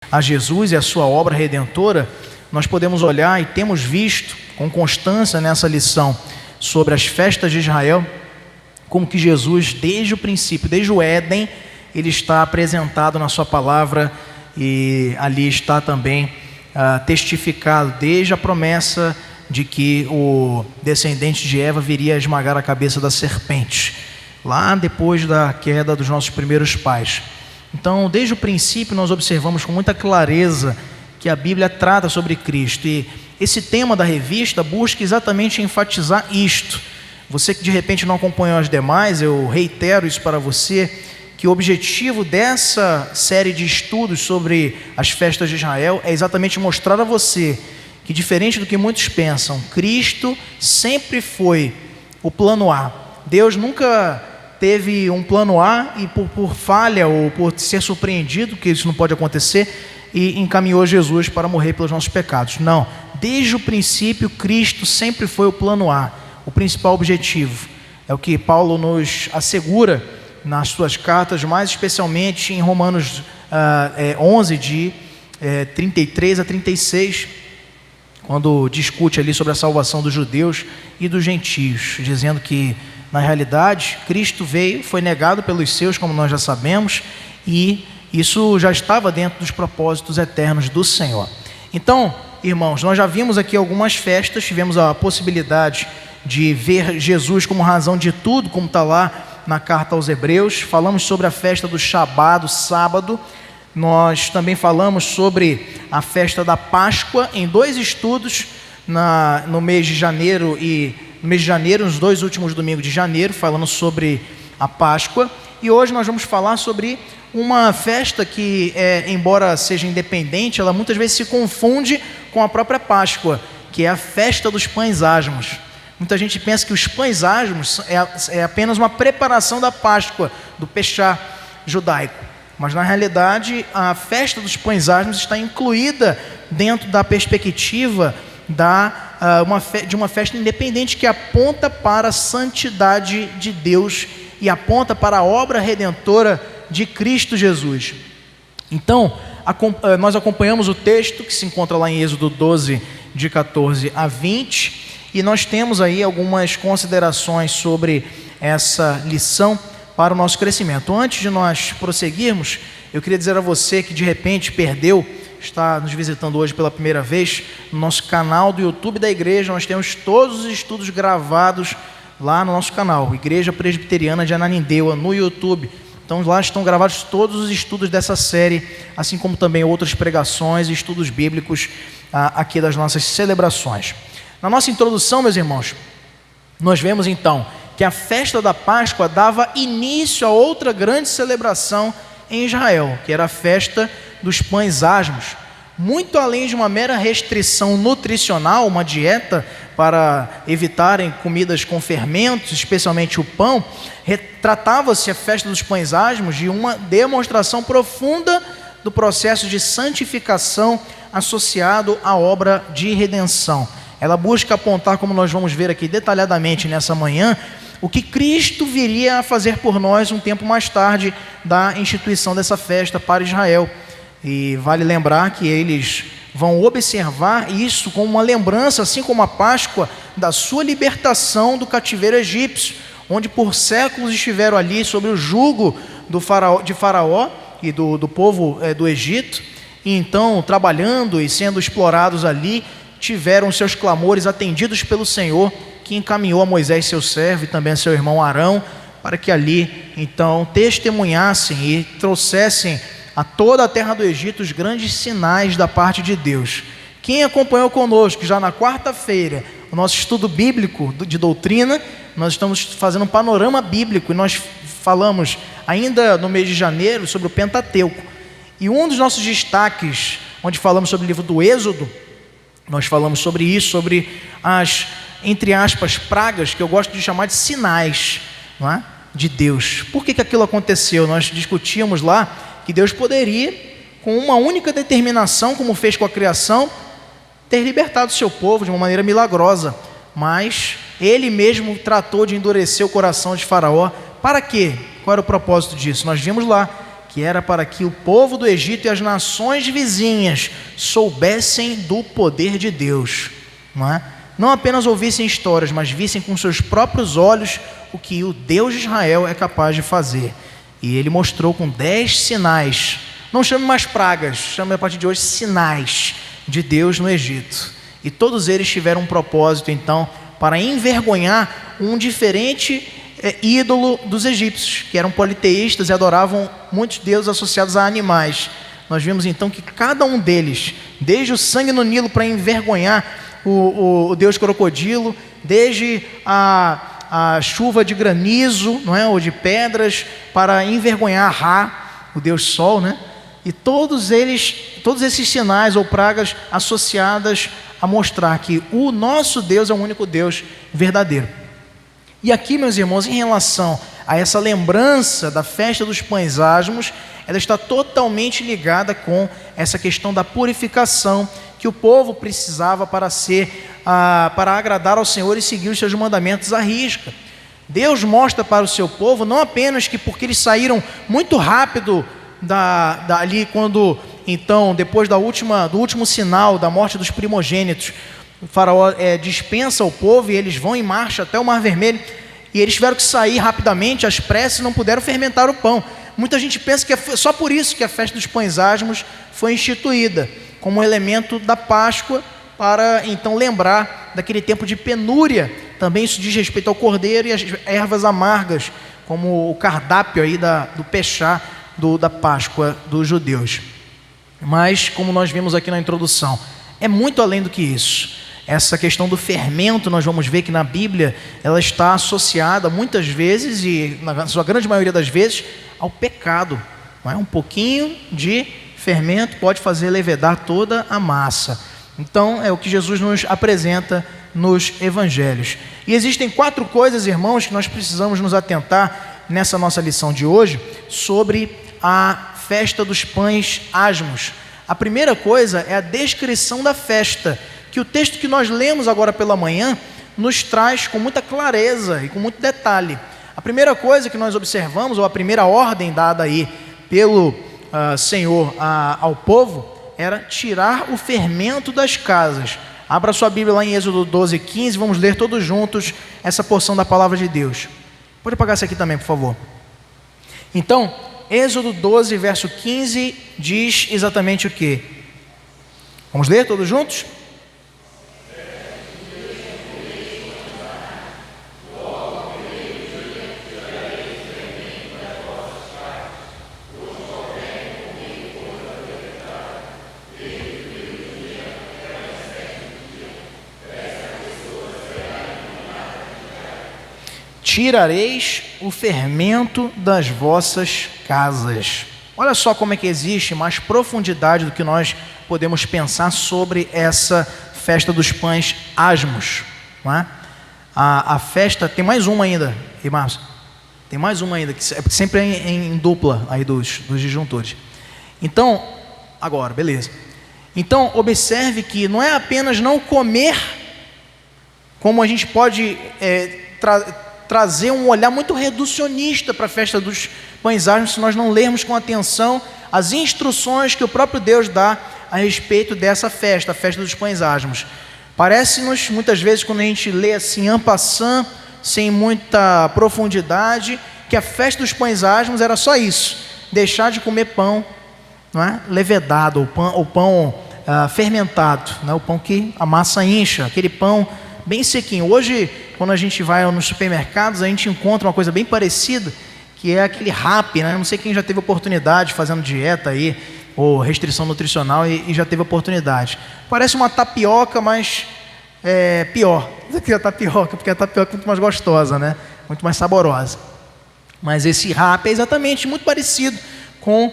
a Jesus e a sua obra redentora, nós podemos olhar e temos visto com constância nessa lição sobre as festas de Israel, como que Jesus, desde o princípio, desde o Éden, ele está apresentado na sua palavra e ali está também testificado desde a promessa de que o descendente de Eva viria a esmagar a cabeça da serpente, lá depois da queda dos nossos primeiros pais. Então, desde o princípio, nós observamos com muita clareza que a Bíblia trata sobre Cristo, e esse tema da revista busca exatamente enfatizar isto. Você que de repente não acompanhou as demais, eu reitero isso para você, que o objetivo dessa série de estudos sobre as festas de Israel é exatamente mostrar a você que, diferente do que muitos pensam, Cristo sempre foi o plano A. Deus nunca teve um plano A e por falha ou por ser surpreendido, que isso não pode acontecer, e encaminhou Jesus para morrer pelos nossos pecados. Não, desde o princípio Cristo sempre foi o plano A, o principal objetivo. É o que Paulo nos assegura nas suas cartas, mais especialmente em Romanos 11, de 33 a 36, quando discute ali sobre a salvação dos judeus e dos gentios, dizendo que, na realidade, Cristo veio, foi negado pelos seus, como nós já sabemos, e isso já estava dentro dos propósitos eternos do Senhor. Então, irmãos, nós já vimos aqui algumas festas, tivemos a possibilidade de ver Jesus como razão de tudo, como está lá na carta aos Hebreus. Falamos sobre a festa do Shabá, do sábado. Nós também falamos sobre a festa da Páscoa em 2 estudos no mês de janeiro nos 2 últimos domingos de janeiro, falando sobre a Páscoa. E hoje nós vamos falar sobre uma festa que, embora seja independente, ela muitas vezes se confunde com a própria Páscoa, que é a festa dos pães asmos. Muita gente pensa que os pães asmos é apenas uma preparação da Páscoa, do Peshá judaico. Mas, na realidade, a festa dos pães asmos está incluída dentro da perspectiva de uma festa independente que aponta para a santidade de Deus e aponta para a obra redentora de Cristo Jesus. Então, nós acompanhamos o texto que se encontra lá em Êxodo 12, de 14 a 20, e nós temos aí algumas considerações sobre essa lição para o nosso crescimento. Antes de nós prosseguirmos, eu queria dizer a você que de repente está nos visitando hoje pela primeira vez, no nosso canal do YouTube da igreja, nós temos todos os estudos gravados lá no nosso canal, Igreja Presbiteriana de Ananindeua, no YouTube. Então lá estão gravados todos os estudos dessa série, assim como também outras pregações e estudos bíblicos aqui das nossas celebrações. Na nossa introdução, meus irmãos, nós vemos então que a festa da Páscoa dava início a outra grande celebração em Israel, que era a festa dos pães asmos. Muito além de uma mera restrição nutricional, uma dieta para evitarem comidas com fermentos, especialmente o pão, tratava-se a festa dos pães asmos de uma demonstração profunda do processo de santificação associado à obra de redenção. Ela busca apontar, como nós vamos ver aqui detalhadamente nessa manhã, o que Cristo viria a fazer por nós um tempo mais tarde da instituição dessa festa para Israel. E vale lembrar que eles vão observar isso como uma lembrança, assim como a Páscoa, da sua libertação do cativeiro egípcio, onde por séculos estiveram ali sob o jugo de Faraó e do povo do Egito, e então trabalhando e sendo explorados ali, tiveram seus clamores atendidos pelo Senhor, que encaminhou a Moisés, seu servo, e também a seu irmão Arão, para que ali, então, testemunhassem e trouxessem a toda a terra do Egito os grandes sinais da parte de Deus. Quem acompanhou conosco já na quarta-feira o nosso estudo bíblico de doutrina, nós estamos fazendo um panorama bíblico, e nós falamos ainda no mês de janeiro sobre o Pentateuco. E um dos nossos destaques, onde falamos sobre o livro do Êxodo, nós falamos sobre isso, sobre as, entre aspas, pragas, que eu gosto de chamar de sinais, não é? De Deus. Por que aquilo aconteceu? Nós discutíamos lá que Deus poderia, com uma única determinação, como fez com a criação, ter libertado o seu povo de uma maneira milagrosa, mas Ele mesmo tratou de endurecer o coração de Faraó. Para quê? Qual era o propósito disso? Nós vimos lá que era para que o povo do Egito e as nações vizinhas soubessem do poder de Deus, não é? Não apenas ouvissem histórias, mas vissem com seus próprios olhos o que o Deus de Israel é capaz de fazer. E ele mostrou com 10 sinais, não chame mais pragas, chame a partir de hoje sinais de Deus no Egito. E todos eles tiveram um propósito, então, para envergonhar um diferente ídolo dos egípcios, que eram politeístas e adoravam muitos deuses associados a animais. Nós vimos então que cada um deles, desde o sangue no Nilo para envergonhar o deus crocodilo, desde a chuva de granizo, não é, ou de pedras, para envergonhar Ra, o deus Sol, né? E todos esses sinais ou pragas associadas a mostrar que o nosso Deus é o único Deus verdadeiro. E aqui, meus irmãos, em relação a essa lembrança da festa dos pães asmos, ela está totalmente ligada com essa questão da purificação que o povo precisava para agradar ao Senhor e seguir os seus mandamentos à risca. Deus mostra para o seu povo não apenas que porque eles saíram muito rápido ali quando, então, depois do último sinal da morte dos primogênitos, o faraó dispensa o povo e eles vão em marcha até o Mar Vermelho, e eles tiveram que sair rapidamente, às pressas, não puderam fermentar o pão. Muita gente pensa que é só por isso que a festa dos pães asmos foi instituída, como um elemento da Páscoa, para então lembrar daquele tempo de penúria. Também isso diz respeito ao cordeiro e às ervas amargas, como o cardápio aí do pechá da Páscoa dos judeus. Mas, como nós vimos aqui na introdução, é muito além do que isso. Essa questão do fermento, nós vamos ver que na Bíblia ela está associada muitas vezes, e na sua grande maioria das vezes, ao pecado. Não é? Um pouquinho de fermento pode fazer levedar toda a massa. Então é o que Jesus nos apresenta nos evangelhos. E existem 4 coisas, irmãos, que nós precisamos nos atentar nessa nossa lição de hoje sobre a festa dos pães asmos. A primeira coisa é a descrição da festa, que o texto que nós lemos agora pela manhã nos traz com muita clareza e com muito detalhe. A primeira coisa que nós observamos, ou a primeira ordem dada aí pelo Senhor ao povo, era tirar o fermento das casas. Abra sua Bíblia lá em Êxodo 12:15, vamos ler todos juntos essa porção da palavra de Deus. Pode apagar isso aqui também, por favor. Então, Êxodo 12, verso 15, diz exatamente o quê? Vamos ler todos juntos? Tirareis o fermento das vossas casas. Olha só como é que existe mais profundidade do que nós podemos pensar sobre essa festa dos pães asmos, não é? A festa, tem mais uma ainda, irmãos, tem mais uma ainda, que sempre é em dupla aí dos disjuntores. Então, agora, beleza. Então, observe que não é apenas não comer, como a gente pode trazer um olhar muito reducionista para a festa dos pães asmos, se nós não lermos com atenção as instruções que o próprio Deus dá a respeito dessa festa, a festa dos pães asmos. Parece-nos, muitas vezes, quando a gente lê assim, en passant, sem muita profundidade, que a festa dos pães asmos era só isso, deixar de comer pão, não é? Levedado, o pão fermentado, não é? O pão que a massa incha, aquele pão bem sequinho. Hoje, quando a gente vai nos supermercados, a gente encontra uma coisa bem parecida, que é aquele rap, né? Não sei quem já teve oportunidade fazendo dieta aí, ou restrição nutricional e já teve oportunidade. Parece uma tapioca, mas pior do que a tapioca, porque a tapioca é muito mais gostosa, né? Muito mais saborosa. Mas esse rap é exatamente muito parecido com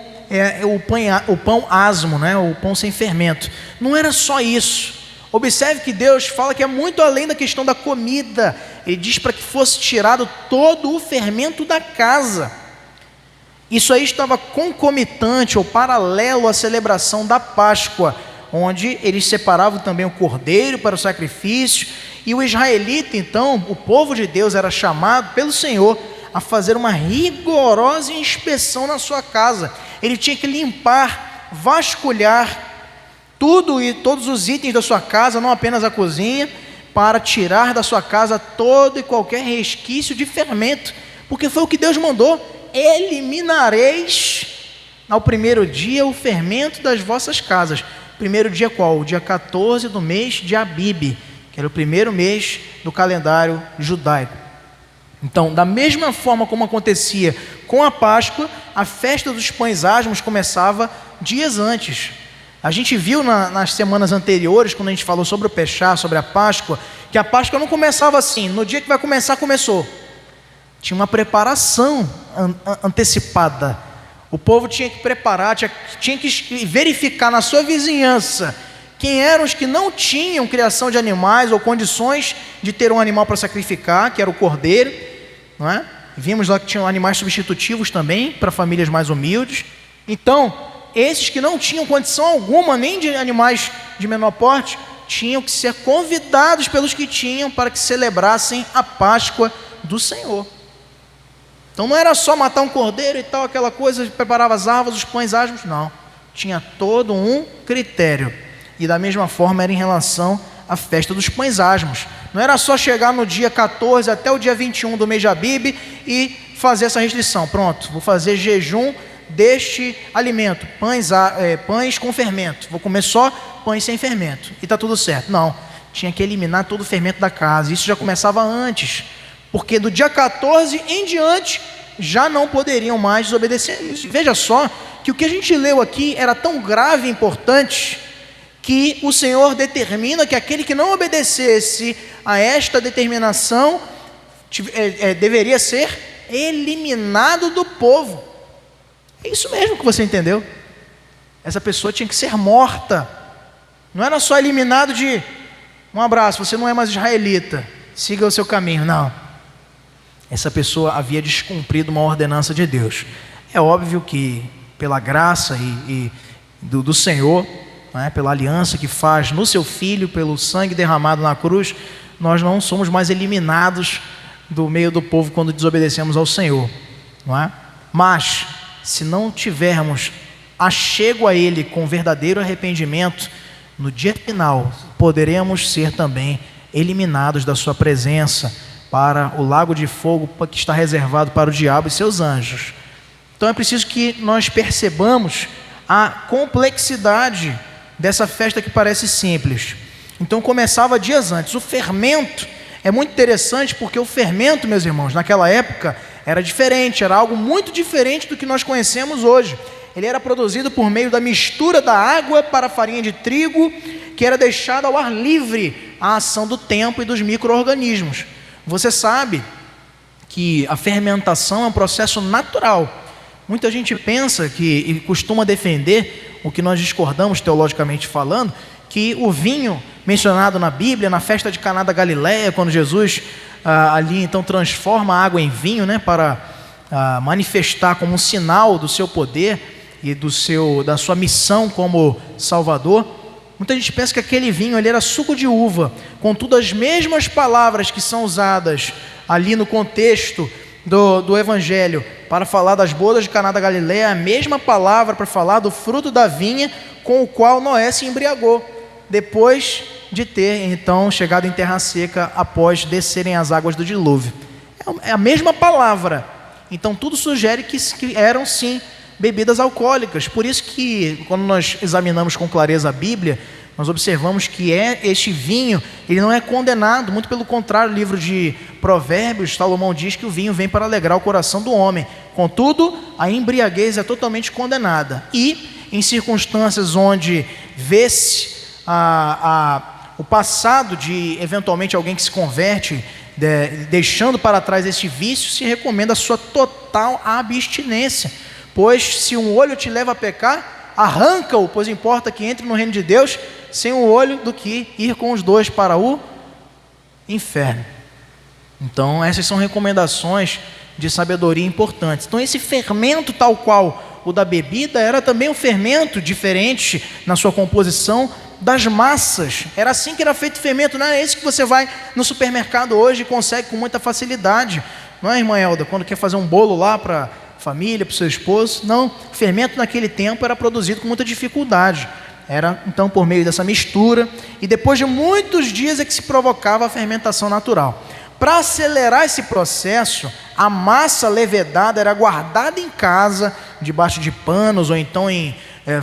o pão asmo, né? O pão sem fermento. Não era só isso. Observe que Deus fala que é muito além da questão da comida. Ele diz para que fosse tirado todo o fermento da casa. Isso aí estava concomitante ou paralelo à celebração da Páscoa, onde eles separavam também o cordeiro para o sacrifício, e o israelita, então, o povo de Deus, era chamado pelo Senhor a fazer uma rigorosa inspeção na sua casa. ele tinha que limpar, vasculhar tudo e todos os itens da sua casa, não apenas a cozinha, para tirar da sua casa todo e qualquer resquício de fermento, porque foi o que Deus mandou: eliminareis ao primeiro dia o fermento das vossas casas. Primeiro dia qual? O dia 14 do mês de Abib, que era o primeiro mês do calendário judaico. Então, da mesma forma como acontecia com a Páscoa, a festa dos pães asmos começava dias antes. A gente viu nas semanas anteriores, quando a gente falou sobre o Peshá, sobre a Páscoa, que a Páscoa não começava assim, no dia que vai começar, começou. Tinha uma preparação antecipada. O povo tinha que preparar, tinha que verificar na sua vizinhança quem eram os que não tinham criação de animais ou condições de ter um animal para sacrificar, que era o cordeiro, não é? Vimos lá que tinham animais substitutivos também, para famílias mais humildes. Então, esses que não tinham condição alguma, nem de animais de menor porte, tinham que ser convidados pelos que tinham para que celebrassem a Páscoa do Senhor. Então não era só matar um cordeiro e tal, aquela coisa, preparava as árvores, os pães asmos, não. Tinha todo um critério. E da mesma forma era em relação à festa dos pães asmos. Não era só chegar no dia 14 até o dia 21 do mês de Abib e fazer essa restrição. Pronto, vou fazer jejum deste alimento, pães com fermento. Vou comer só pães sem fermento. E está tudo certo. Não, tinha que eliminar todo o fermento da casa. Isso já começava antes. Porque do dia 14 em diante, já não poderiam mais desobedecer isso. Veja só que o que a gente leu aqui era tão grave e importante, que o Senhor determina que aquele que não obedecesse a esta determinação deveria ser eliminado do povo. É isso mesmo que você entendeu. Essa pessoa tinha que ser morta. Não era só eliminado de um abraço, você não é mais israelita, siga o seu caminho. Não. Essa pessoa havia descumprido uma ordenança de Deus. É óbvio que pela graça do Senhor, né, pela aliança que faz no seu Filho, pelo sangue derramado na cruz, nós não somos mais eliminados do meio do povo quando desobedecemos ao Senhor, não é? Mas se não tivermos achego a Ele com verdadeiro arrependimento, no dia final poderemos ser também eliminados da sua presença para o lago de fogo que está reservado para o diabo e seus anjos. Então é preciso que nós percebamos a complexidade dessa festa que parece simples. Então começava dias antes. O fermento é muito interessante, porque o fermento, meus irmãos, naquela época era diferente, era algo muito diferente do que nós conhecemos hoje. Ele era produzido por meio da mistura da água para a farinha de trigo, que era deixada ao ar livre à ação do tempo e dos micro-organismos. Você sabe que a fermentação é um processo natural. Muita gente pensa e costuma defender, o que nós discordamos teologicamente falando, que o vinho mencionado na Bíblia, na festa de Caná da Galileia, quando Jesus ali então transforma a água em vinho, né, para manifestar como um sinal do seu poder e da sua missão como Salvador. Muita gente pensa que aquele vinho ali era suco de uva. Contudo, as mesmas palavras que são usadas ali no contexto do Evangelho para falar das bodas de Caná da Galileia, a mesma palavra para falar do fruto da vinha com o qual Noé se embriagou, depois de ter então chegado em terra seca após descerem as águas do dilúvio. É a mesma palavra. Então tudo sugere que eram sim bebidas alcoólicas. Por isso que quando nós examinamos com clareza a Bíblia, nós observamos que este vinho, ele não é condenado, muito pelo contrário. O livro de Provérbios, Salomão diz que o vinho vem para alegrar o coração do homem. Contudo, a embriaguez é totalmente condenada. E em circunstâncias onde vê-se o passado de eventualmente alguém que se converte, deixando para trás este vício, se recomenda a sua total abstinência. Pois se um olho te leva a pecar, arranca-o, pois importa que entre no reino de Deus sem o olho do que ir com os dois para o inferno. Então essas são recomendações de sabedoria importantes. Então esse fermento tal qual o da bebida era também um fermento diferente na sua composição das massas. Era assim que era feito o fermento. Não é esse que você vai no supermercado hoje e consegue com muita facilidade. Não é, irmã Elda? Quando quer fazer um bolo lá para família, para o seu esposo. Não, o fermento naquele tempo era produzido com muita dificuldade. Era então por meio dessa mistura, e depois de muitos dias é que se provocava a fermentação natural. Para acelerar esse processo, a massa levedada era guardada em casa, debaixo de panos, ou então em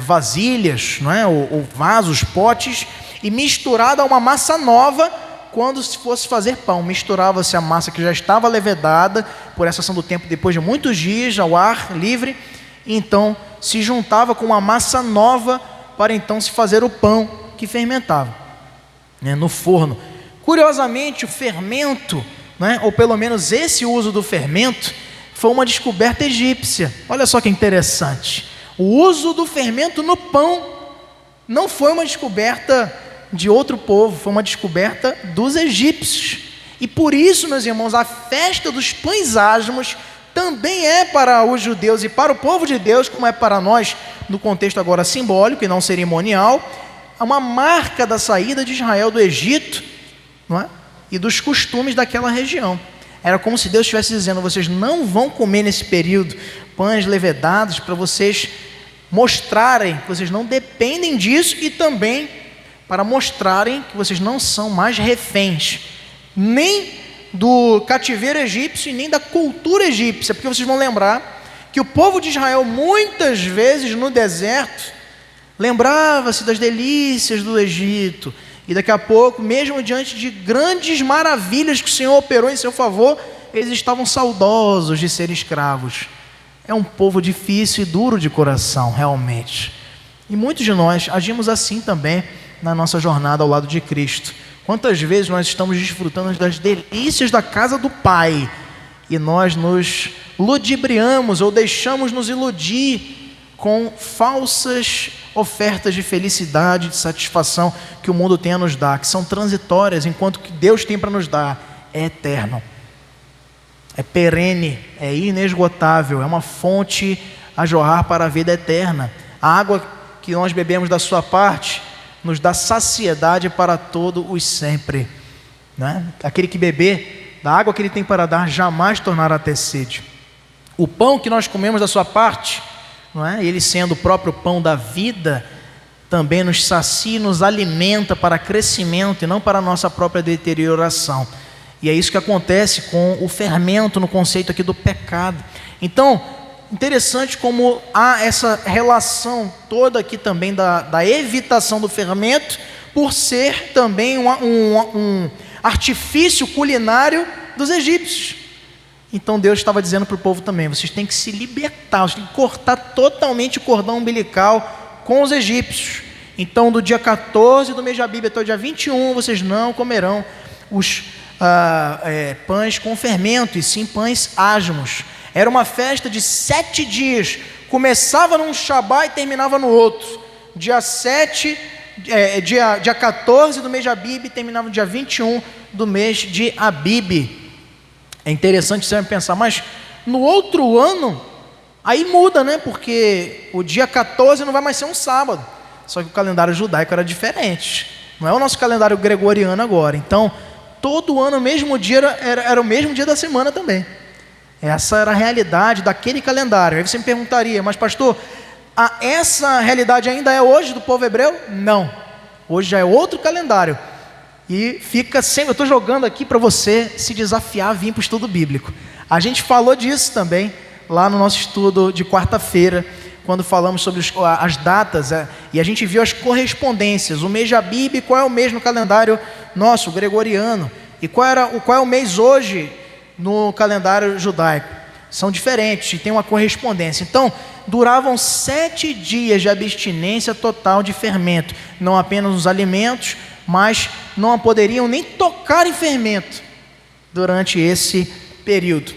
vasilhas, não é? ou vasos, potes, e misturada a uma massa nova. Quando se fosse fazer pão, misturava-se a massa que já estava levedada, por essa ação do tempo, depois de muitos dias, ao ar livre, e então se juntava com uma massa nova, para então se fazer o pão que fermentava, né, no forno. Curiosamente, o fermento, né, ou pelo menos esse uso do fermento, foi uma descoberta egípcia. Olha só que interessante. O uso do fermento no pão não foi uma descoberta de outro povo, foi uma descoberta dos egípcios. E por isso, meus irmãos, a festa dos pães asmos também é para os judeus e para o povo de Deus, como é para nós, no contexto agora simbólico e não cerimonial, uma marca da saída de Israel do Egito, não é? E dos costumes daquela região. Era como se Deus estivesse dizendo: vocês não vão comer nesse período pães levedados, para vocês mostrarem que vocês não dependem disso, e também para mostrarem que vocês não são mais reféns nem do cativeiro egípcio e nem da cultura egípcia, porque vocês vão lembrar que o povo de Israel muitas vezes no deserto lembrava-se das delícias do Egito, e daqui a pouco, mesmo diante de grandes maravilhas que o Senhor operou em seu favor, eles estavam saudosos de ser escravos. É um povo difícil e duro de coração, realmente. E muitos de nós agimos assim também na nossa jornada ao lado de Cristo. Quantas vezes nós estamos desfrutando das delícias da casa do Pai e nós nos ludibriamos ou deixamos nos iludir com falsas ofertas de felicidade, de satisfação que o mundo tem a nos dar, que são transitórias, enquanto que Deus tem para nos dar é eterno, é perene, é inesgotável, é uma fonte a jorrar para a vida eterna. A água que nós bebemos da sua parte nos dá saciedade para todo o sempre, né? Aquele que beber da água que ele tem para dar jamais tornará a ter sede. O pão que nós comemos da sua parte, não é? Ele sendo o próprio pão da vida, também nos sacia e nos alimenta para crescimento e não para a nossa própria deterioração. E é isso que acontece com o fermento no conceito aqui do pecado. Então, interessante como há essa relação toda aqui também da evitação do fermento, por ser também um artifício culinário dos egípcios. Então Deus estava dizendo para o povo também: vocês têm que se libertar, vocês têm que cortar totalmente o cordão umbilical com os egípcios. Então do dia 14 do mês de Abíb até o dia 21, vocês não comerão os pães com fermento, e sim pães asmos. Era uma festa de 7 dias, começava num Shabá e terminava no outro. Dia 14 do mês de Abíb e terminava no dia 21 do mês de Abíb. É interessante você pensar, mas no outro ano, aí muda, né? Porque o dia 14 não vai mais ser um sábado. Só que o calendário judaico era diferente. Não é o nosso calendário gregoriano agora. Então, todo ano, o mesmo dia era o mesmo dia da semana também. Essa era a realidade daquele calendário. Aí você me perguntaria: mas pastor, essa realidade ainda é hoje do povo hebreu? Não. Hoje já é outro calendário. E fica sempre, eu estou jogando aqui para você se desafiar a vir para o estudo bíblico. A gente falou disso também lá no nosso estudo de quarta-feira, quando falamos sobre as datas, e a gente viu as correspondências. O mês de Abíb, qual é o mês no calendário nosso, gregoriano, e qual é o mês hoje no calendário judaico. São diferentes e tem uma correspondência. Então, duravam 7 dias de abstinência total de fermento, não apenas nos alimentos, mas não poderiam nem tocar em fermento durante esse período.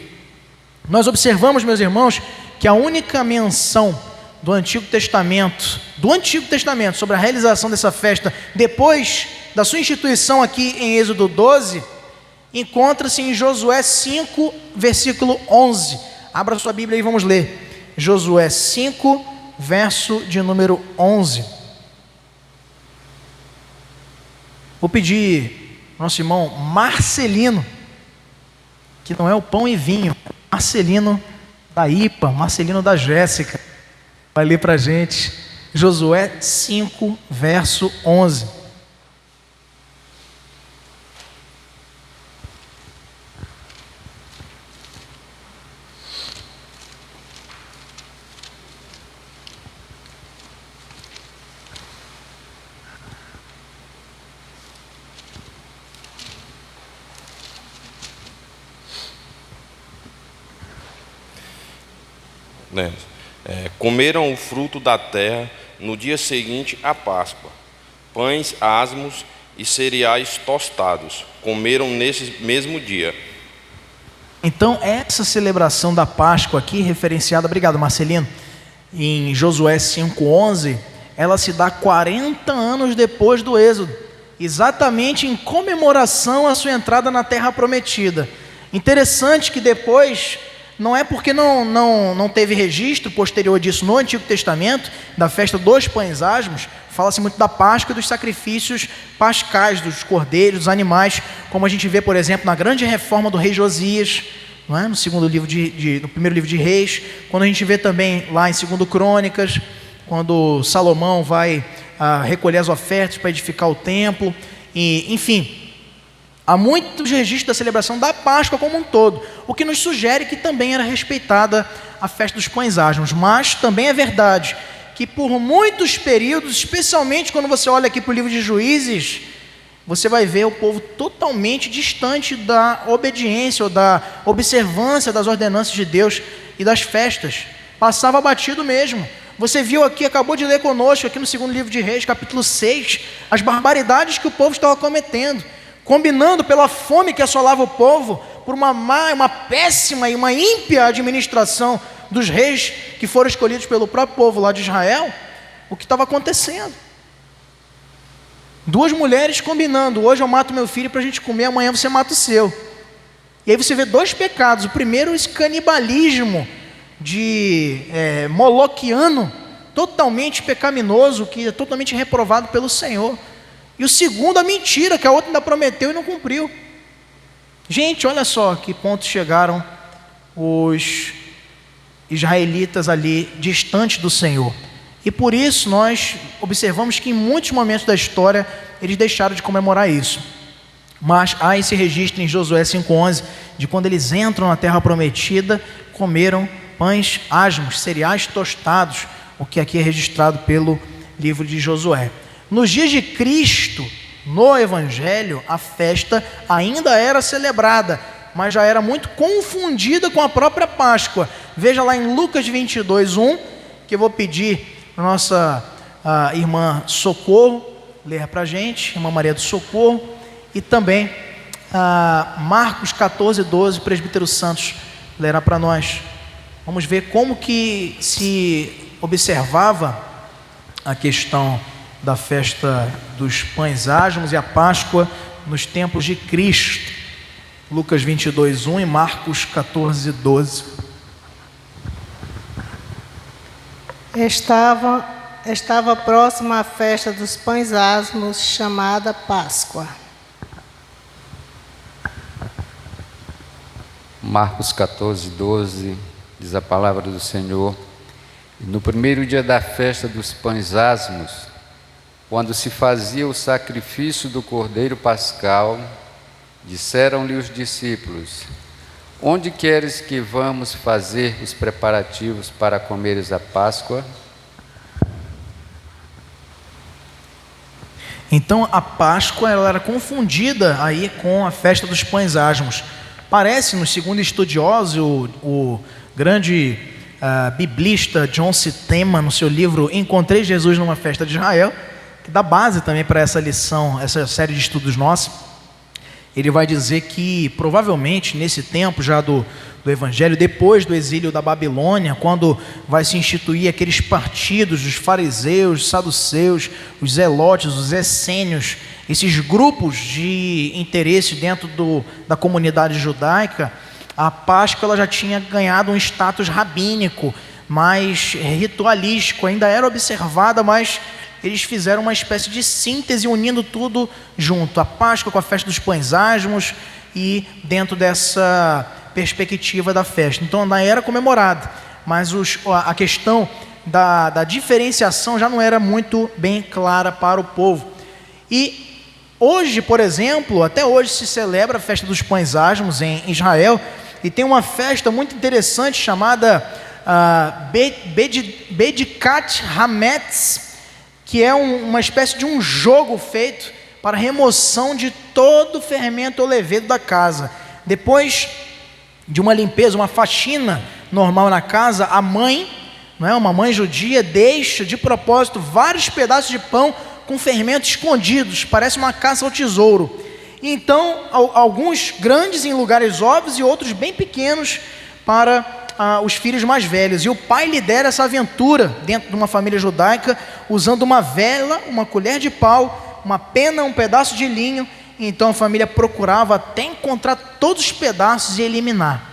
Nós observamos, meus irmãos, que a única menção do Antigo Testamento sobre a realização dessa festa, depois da sua instituição aqui em Êxodo 12, encontra-se em Josué 5, versículo 11. Abra sua Bíblia e vamos ler. Josué 5, verso de número 11. Vou pedir ao nosso irmão Marcelino, que não é o pão e vinho, Marcelino, da IPA, Marcelino da Jéssica, vai ler para a gente Josué 5, verso 11. Comeram o fruto da terra no dia seguinte à Páscoa, pães asmos e cereais tostados, comeram nesse mesmo dia. Então, essa celebração da Páscoa aqui, referenciada, obrigado Marcelino, em Josué 5,11, ela se dá 40 anos depois do Êxodo, exatamente em comemoração à sua entrada na Terra Prometida. Interessante que depois, não é porque não teve registro posterior disso no Antigo Testamento, da festa dos pães asmos, fala-se muito da Páscoa e dos sacrifícios pascais, dos cordeiros, dos animais, como a gente vê, por exemplo, na grande reforma do rei Josias, não é? No primeiro livro de Reis, quando a gente vê também lá em 2 Crônicas, quando Salomão vai recolher as ofertas para edificar o templo, e, enfim, há muitos registros da celebração da Páscoa como um todo, o que nos sugere que também era respeitada a festa dos pães asmos, mas também é verdade que por muitos períodos, especialmente quando você olha aqui para o livro de Juízes, você vai ver o povo totalmente distante da obediência ou da observância das ordenanças de Deus e das festas, passava batido mesmo. Você viu aqui, acabou de ler conosco aqui no segundo livro de Reis, capítulo 6, as barbaridades que o povo estava cometendo, combinando pela fome que assolava o povo, por uma péssima e uma ímpia administração dos reis que foram escolhidos pelo próprio povo lá de Israel, o que estava acontecendo. Duas mulheres combinando, hoje eu mato meu filho para a gente comer, amanhã você mata o seu. E aí você vê dois pecados, o primeiro esse canibalismo moloquiano, totalmente pecaminoso, que é totalmente reprovado pelo Senhor. E o segundo, a mentira, que a outra ainda prometeu e não cumpriu. Gente, olha só que ponto chegaram os israelitas ali, distantes do Senhor. E por isso nós observamos que em muitos momentos da história eles deixaram de comemorar isso. Mas há esse registro em Josué 5,11, de quando eles entram na terra prometida, comeram pães asmos, cereais tostados, o que aqui é registrado pelo livro de Josué. Nos dias de Cristo, no Evangelho, a festa ainda era celebrada, mas já era muito confundida com a própria Páscoa. Veja lá em Lucas 22:1, que eu vou pedir para a nossa irmã Socorro ler para a gente, irmã Maria do Socorro, e também Marcos 14:12, presbítero Santos lerá para nós. Vamos ver como que se observava a questão da festa dos pães asmos e a Páscoa nos tempos de Cristo. Lucas 22:1 e Marcos 14:12. Estava próxima a festa dos pães asmos, chamada Páscoa. Marcos 14:12 diz a palavra do Senhor: no primeiro dia da festa dos pães asmos, quando se fazia o sacrifício do cordeiro pascal, disseram-lhe os discípulos: onde queres que vamos fazer os preparativos para comeres a Páscoa? Então a Páscoa ela era confundida aí com a festa dos pães asmos. Parece, no segundo estudioso, o grande biblista John Sitema, no seu livro Encontrei Jesus numa Festa de Israel, que dá base também para essa lição, essa série de estudos nossos, ele vai dizer que provavelmente nesse tempo já do Evangelho, depois do exílio da Babilônia, quando vai se instituir aqueles partidos dos fariseus, os saduceus, os zelotes, os essênios, esses grupos de interesse dentro da comunidade judaica, a Páscoa ela já tinha ganhado um status rabínico, mais ritualístico, ainda era observada, mas eles fizeram uma espécie de síntese unindo tudo junto, a Páscoa com a festa dos pães asmos, e dentro dessa perspectiva da festa. Então ainda era comemorada, mas a questão da diferenciação já não era muito bem clara para o povo. E hoje, por exemplo, até hoje se celebra a festa dos pães asmos em Israel, e tem uma festa muito interessante chamada Bedikat Hametz, que é uma espécie de um jogo feito para remoção de todo o fermento ou levedo da casa. Depois de uma limpeza, uma faxina normal na casa, a mãe, não é, uma mãe judia, deixa de propósito vários pedaços de pão com fermentos escondidos, parece uma caça ao tesouro. Então, alguns grandes em lugares óbvios e outros bem pequenos para os filhos mais velhos. E o pai lidera essa aventura dentro de uma família judaica, usando uma vela, uma colher de pau, uma pena, um pedaço de linho. Então a família procurava até encontrar todos os pedaços e eliminar.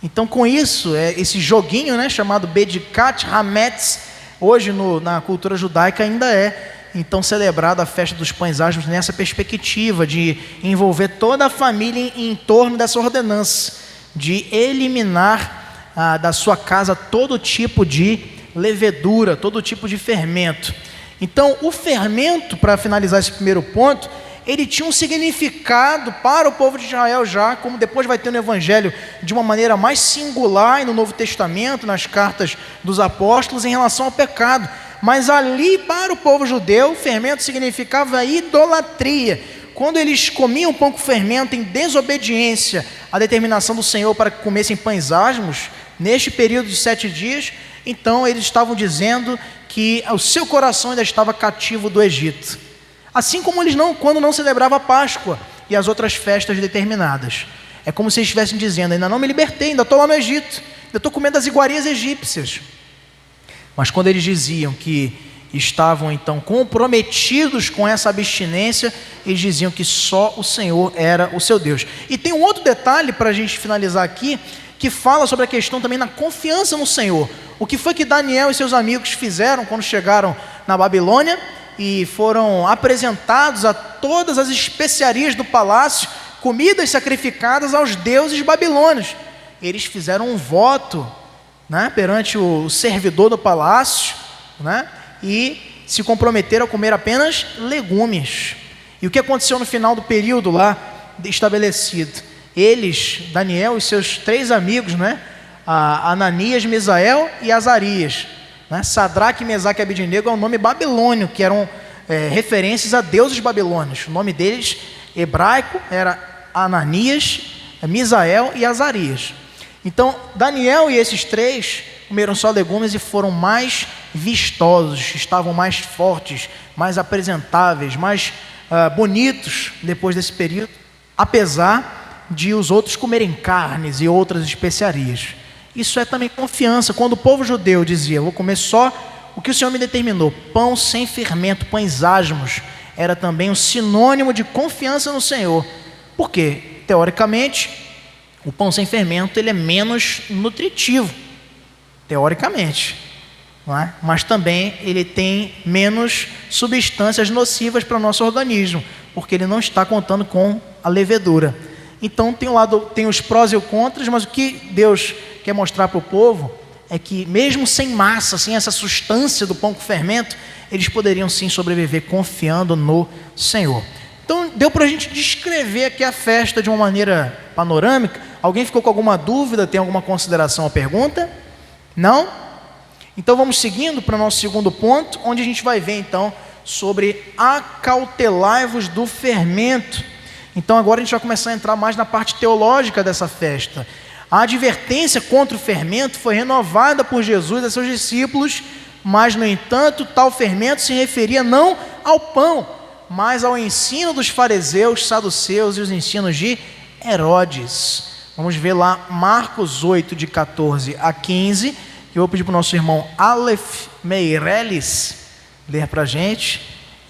Então, com isso, esse joguinho, né, chamado Bedikat Hametz, hoje na cultura judaica ainda é então celebrada a festa dos pães asmos nessa perspectiva de envolver toda a família em torno dessa ordenança, de eliminar da sua casa todo tipo de levedura, todo tipo de fermento. Então, o fermento, para finalizar esse primeiro ponto, ele tinha um significado para o povo de Israel já, como depois vai ter no Evangelho, de uma maneira mais singular e no Novo Testamento, nas cartas dos apóstolos, em relação ao pecado. Mas ali, para o povo judeu, fermento significava idolatria. Quando eles comiam pão com fermento em desobediência à determinação do Senhor para que comessem pães asmos, neste período de 7 dias, então eles estavam dizendo que o seu coração ainda estava cativo do Egito. Assim como eles quando não celebravam a Páscoa e as outras festas determinadas. É como se eles estivessem dizendo: ainda não me libertei, ainda estou lá no Egito, ainda estou comendo as iguarias egípcias. Mas quando eles diziam que estavam então comprometidos com essa abstinência, eles diziam que só o Senhor era o seu Deus. E tem um outro detalhe para a gente finalizar aqui, que fala sobre a questão também da confiança no Senhor. O que foi que Daniel e seus amigos fizeram quando chegaram na Babilônia e foram apresentados a todas as especiarias do palácio, comidas sacrificadas aos deuses babilônios? Eles fizeram um voto, né, perante o servidor do palácio, né, e se comprometeram a comer apenas legumes. E o que aconteceu no final do período lá estabelecido? Eles, Daniel e seus 3 amigos, né, Ananias, Misael e Azarias, né, Sadraque, Mesaque e Abednego é um nome babilônio, que eram referências a deuses babilônios. O nome deles, hebraico, era Ananias, Misael e Azarias. Então, Daniel e esses 3 comeram só legumes e foram mais vistosos, estavam mais fortes, mais apresentáveis, mais bonitos depois desse período, apesar de os outros comerem carnes e outras especiarias. Isso é também confiança. Quando o povo judeu dizia: vou comer só o que o Senhor me determinou, pão sem fermento, pães asmos, era também um sinônimo de confiança no Senhor. Por quê? Teoricamente, o pão sem fermento ele é menos nutritivo, teoricamente, não é? Mas também ele tem menos substâncias nocivas para o nosso organismo, porque ele não está contando com a levedura. Então tem os prós e os contras, mas o que Deus quer mostrar para o povo é que mesmo sem massa, sem essa substância do pão com fermento, eles poderiam sim sobreviver confiando no Senhor. Então deu para a gente descrever aqui a festa de uma maneira panorâmica. Alguém ficou com alguma dúvida? Tem alguma consideração ou pergunta? Não? Então vamos seguindo para o nosso segundo ponto, onde a gente vai ver então sobre acautelai-vos do fermento. Então agora a gente vai começar a entrar mais na parte teológica dessa festa. A advertência contra o fermento foi renovada por Jesus a seus discípulos, mas no entanto tal fermento se referia não ao pão, mas ao ensino dos fariseus, saduceus e os ensinos de Herodes. Vamos ver lá Marcos 8, de 14 a 15. Eu vou pedir para o nosso irmão Aleph Meireles ler para a gente,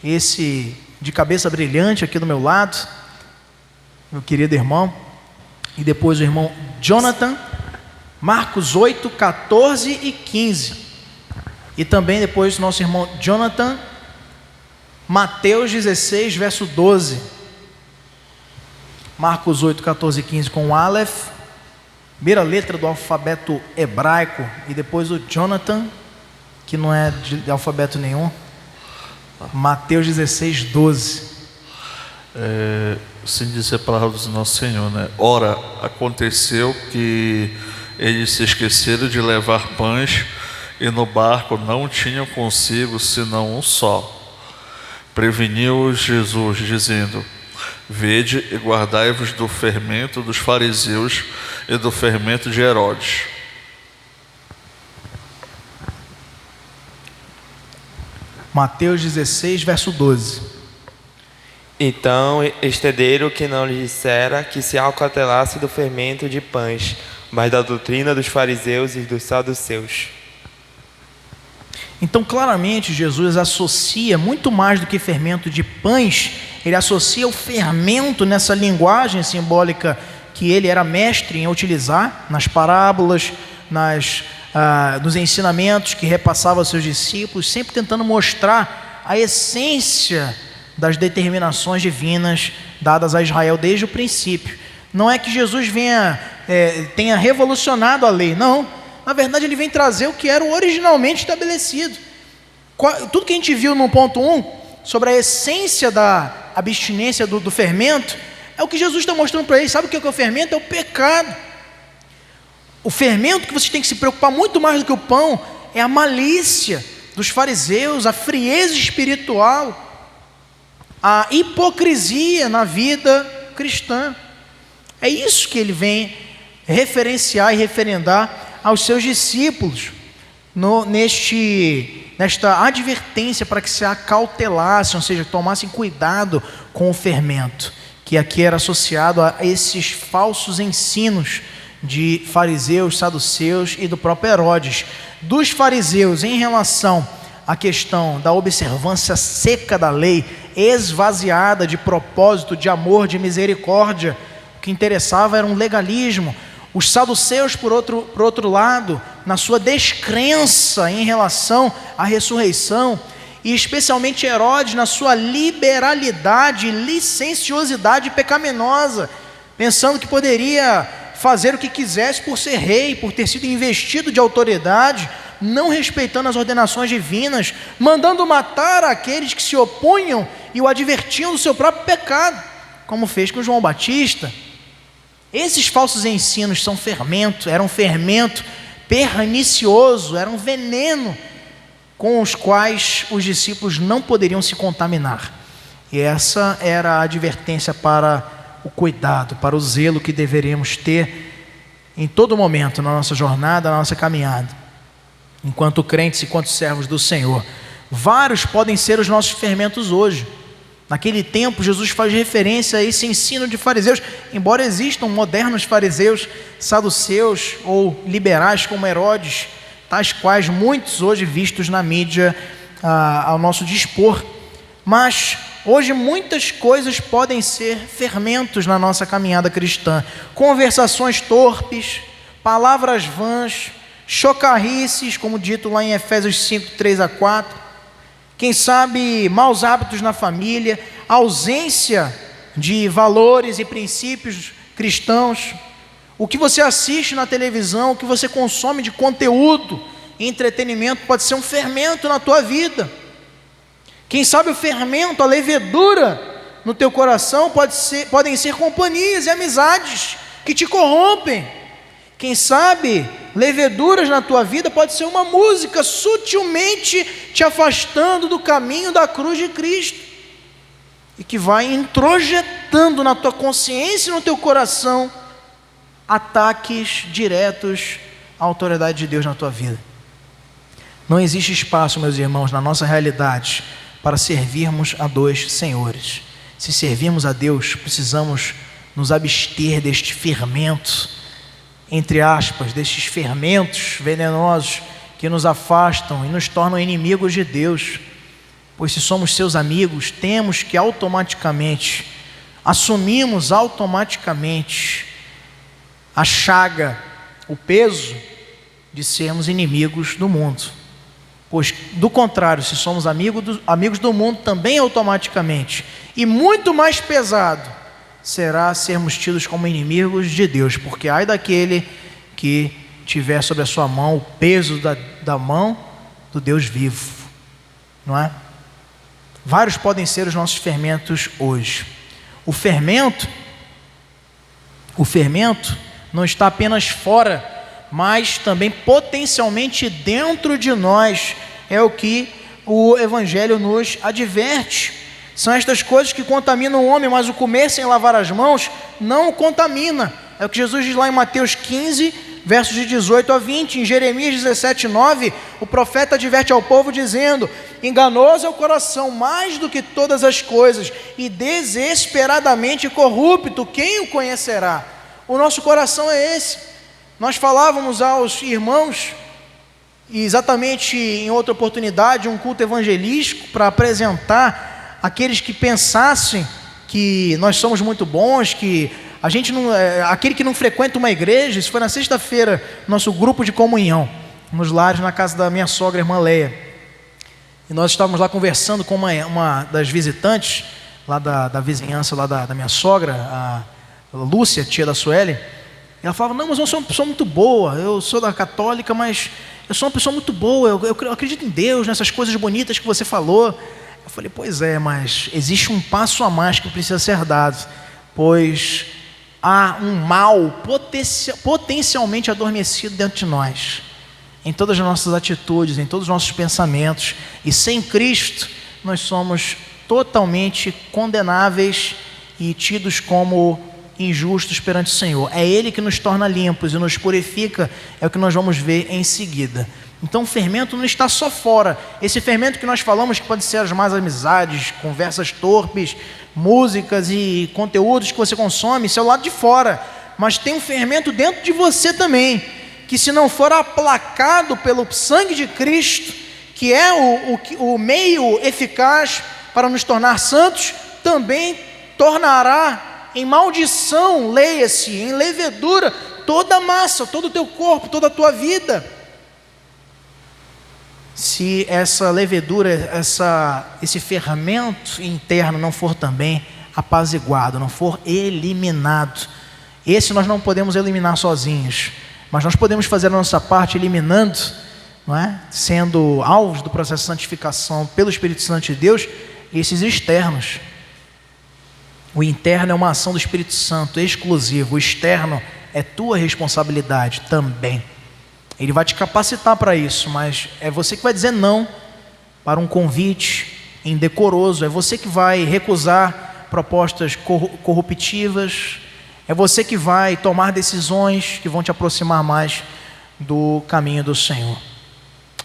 esse de cabeça brilhante aqui do meu lado, meu querido irmão, e depois o irmão Jonathan, Marcos 8, 14 e 15. E também depois o nosso irmão Jonathan, Mateus 16, verso 12. Marcos 8, 14 e 15 com o Aleph, primeira letra do alfabeto hebraico, e depois o Jonathan, que não é de alfabeto nenhum. Mateus 16, 12. Assim diz a palavra do nosso Senhor, né? Ora, aconteceu que eles se esqueceram de levar pães, e no barco não tinham consigo senão um só. Preveniu-os Jesus, dizendo: vede e guardai-vos do fermento dos fariseus e do fermento de Herodes. Mateus 16, verso 12. Então estenderam que não lhes dissera que se acautelasse do fermento de pães, mas da doutrina dos fariseus e dos saduceus. Então, claramente, Jesus associa muito mais do que fermento de pães, ele associa o fermento nessa linguagem simbólica que ele era mestre em utilizar, nas parábolas, nos ensinamentos que repassava aos seus discípulos, sempre tentando mostrar a essência das determinações divinas dadas a Israel desde o princípio. Não é que Jesus tenha revolucionado a lei, não. Na verdade, ele vem trazer o que era originalmente estabelecido. Tudo que a gente viu no ponto 1, sobre a essência da abstinência do fermento, é o que Jesus está mostrando para eles. Sabe o que é o fermento? É o pecado. O fermento que vocês têm que se preocupar muito mais do que o pão é a malícia dos fariseus, a frieza espiritual, a hipocrisia na vida cristã. É isso que ele vem referenciar e referendar aos seus discípulos nesta advertência para que se acautelassem, ou seja, tomassem cuidado com o fermento, que aqui era associado a esses falsos ensinos de fariseus, saduceus e do próprio Herodes. Dos fariseus em relação à questão da observância seca da lei, esvaziada de propósito, de amor, de misericórdia, o que interessava era um legalismo. Os saduceus, por outro lado, na sua descrença em relação à ressurreição, e especialmente Herodes na sua liberalidade e licenciosidade pecaminosa, pensando que poderia fazer o que quisesse por ser rei, por ter sido investido de autoridade, não respeitando as ordenações divinas, mandando matar aqueles que se opunham e o advertiam do seu próprio pecado, como fez com João Batista. Esses falsos ensinos eram fermento pernicioso, eram veneno com os quais os discípulos não poderiam se contaminar. E essa era a advertência para o cuidado, para o zelo que deveríamos ter em todo momento na nossa jornada, na nossa caminhada, enquanto crentes e enquanto servos do Senhor. Vários podem ser os nossos fermentos hoje. Naquele tempo, Jesus faz referência a esse ensino de fariseus, embora existam modernos fariseus, saduceus ou liberais como Herodes, tais quais muitos hoje vistos na mídia ao nosso dispor. Mas hoje muitas coisas podem ser fermentos na nossa caminhada cristã. Conversações torpes, palavras vãs, chocarrices, como dito lá em Efésios 5, 3-4. Quem sabe maus hábitos na família, ausência de valores e princípios cristãos, o que você assiste na televisão, o que você consome de conteúdo e entretenimento pode ser um fermento na tua vida. Quem sabe o fermento, a levedura no teu coração podem ser companhias e amizades que te corrompem. Quem sabe leveduras na tua vida pode ser uma música sutilmente te afastando do caminho da cruz de Cristo e que vai introjetando na tua consciência e no teu coração ataques diretos à autoridade de Deus na tua vida. Não existe espaço, meus irmãos, na nossa realidade para servirmos a dois senhores. Se servirmos a Deus, precisamos nos abster deste fermento, entre aspas, destes fermentos venenosos que nos afastam e nos tornam inimigos de Deus. Pois se somos seus amigos, temos que assumimos automaticamente a chaga, o peso de sermos inimigos do mundo. Pois, do contrário, se somos amigos do mundo, também automaticamente, e muito mais pesado, será sermos tidos como inimigos de Deus, porque ai daquele que tiver sobre a sua mão o peso da mão do Deus vivo, não é? Vários podem ser os nossos fermentos hoje. O fermento não está apenas fora, mas também potencialmente dentro de nós. É o que o Evangelho nos adverte. São estas coisas que contaminam o homem, mas o comer sem lavar as mãos não o contamina. É o que Jesus diz lá em Mateus 15, versos de 18 a 20. Em Jeremias 17, 9, o profeta adverte ao povo dizendo: enganoso é o coração mais do que todas as coisas, e desesperadamente corrupto, quem o conhecerá? O nosso coração é esse. Nós falávamos aos irmãos, exatamente em outra oportunidade, um culto evangelístico, para apresentar aqueles que pensassem que nós somos muito bons, que a gente não, aquele que não frequenta uma igreja. Isso foi na sexta-feira, nosso grupo de comunhão, nos lares, na casa da minha sogra, irmã Leia. E nós estávamos lá conversando com uma das visitantes, lá da vizinhança lá da minha sogra, a Lúcia, tia da Sueli. E ela falava: não, mas eu sou uma pessoa muito boa, eu sou da católica, mas eu sou uma pessoa muito boa, eu acredito em Deus, nessas coisas bonitas que você falou. Eu falei: pois é, mas existe um passo a mais que precisa ser dado, pois há um mal potencialmente adormecido dentro de nós, em todas as nossas atitudes, em todos os nossos pensamentos, e sem Cristo nós somos totalmente condenáveis e tidos como injustos perante o Senhor. É Ele que nos torna limpos e nos purifica, é o que nós vamos ver em seguida. Então o fermento não está só fora. Esse fermento que nós falamos, que pode ser as más amizades, conversas torpes, músicas e conteúdos que você consome, isso é o lado de fora. Mas tem um fermento dentro de você também, que se não for aplacado pelo sangue de Cristo, que é o meio eficaz para nos tornar santos, também tornará em maldição, leia-se, em levedura, toda a massa, todo o teu corpo, toda a tua vida. Se essa levedura, esse fermento interno não for também apaziguado, não for eliminado, esse nós não podemos eliminar sozinhos, mas nós podemos fazer a nossa parte eliminando, não é? Sendo alvos do processo de santificação pelo Espírito Santo de Deus, esses externos. O interno é uma ação do Espírito Santo exclusiva, o externo é tua responsabilidade também. Ele vai te capacitar para isso, mas é você que vai dizer não para um convite indecoroso, é você que vai recusar propostas corruptivas, é você que vai tomar decisões que vão te aproximar mais do caminho do Senhor.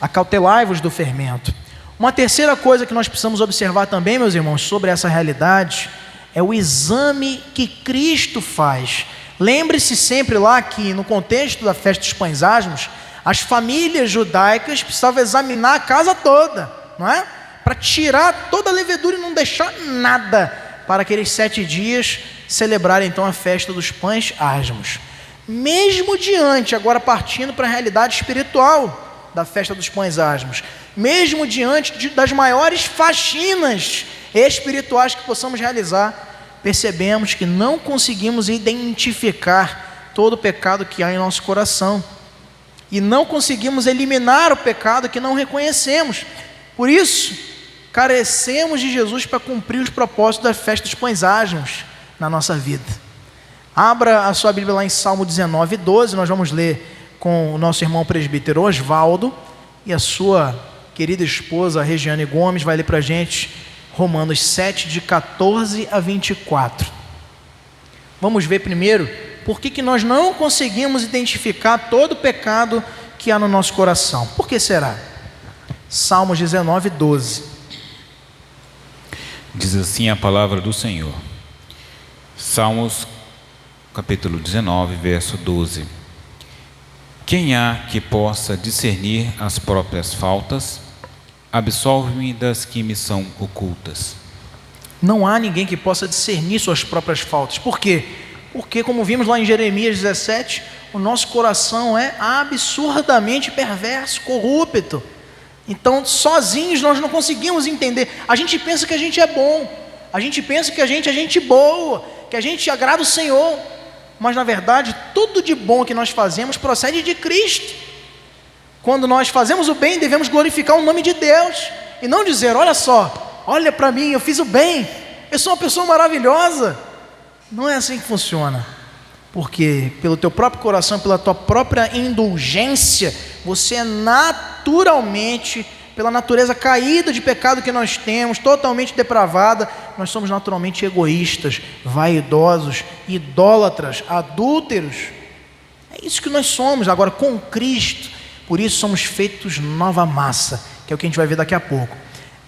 Acautelai-vos do fermento. Uma terceira coisa que nós precisamos observar também, meus irmãos, sobre essa realidade, é o exame que Cristo faz. Lembre-se sempre lá que no contexto da festa dos pães asmos, as famílias judaicas precisavam examinar a casa toda, não é? Para tirar toda a levedura e não deixar nada, para aqueles 7 dias celebrarem então a festa dos pães asmos. Mesmo diante, agora partindo para a realidade espiritual da festa dos pães asmos, mesmo diante das maiores faxinas espirituais que possamos realizar, percebemos que não conseguimos identificar todo o pecado que há em nosso coração, e não conseguimos eliminar o pecado que não reconhecemos. Por isso, carecemos de Jesus para cumprir os propósitos da festa dos pães asmos na nossa vida. Abra a sua Bíblia lá em Salmo 19, 12, nós vamos ler com o nosso irmão presbítero Osvaldo, e a sua querida esposa Regiane Gomes vai ler para a gente Romanos 7, de 14 a 24. Vamos ver primeiro por que nós não conseguimos identificar todo o pecado que há no nosso coração. Por que será? Salmos 19, 12. Diz assim a palavra do Senhor. Salmos, capítulo 19, verso 12. Quem há que possa discernir as próprias faltas? Absolve-me das que me são ocultas. Não há ninguém que possa discernir suas próprias faltas. Por quê? Porque, como vimos lá em Jeremias 17, o nosso coração é absurdamente perverso, corrupto. Então, sozinhos nós não conseguimos entender. A gente pensa que a gente é bom, a gente pensa que a gente é gente boa, que a gente agrada o Senhor, mas na verdade tudo de bom que nós fazemos procede de Cristo. Quando nós fazemos o bem, devemos glorificar o nome de Deus e não dizer: olha só, olha para mim, eu fiz o bem, eu sou uma pessoa maravilhosa. Não é assim que funciona, porque pelo teu próprio coração, pela tua própria indulgência, você é naturalmente, pela natureza caída de pecado que nós temos, totalmente depravada, nós somos naturalmente egoístas, vaidosos, idólatras, adúlteros. É isso que nós somos. Agora, com Cristo, por isso somos feitos nova massa, que é o que a gente vai ver daqui a pouco.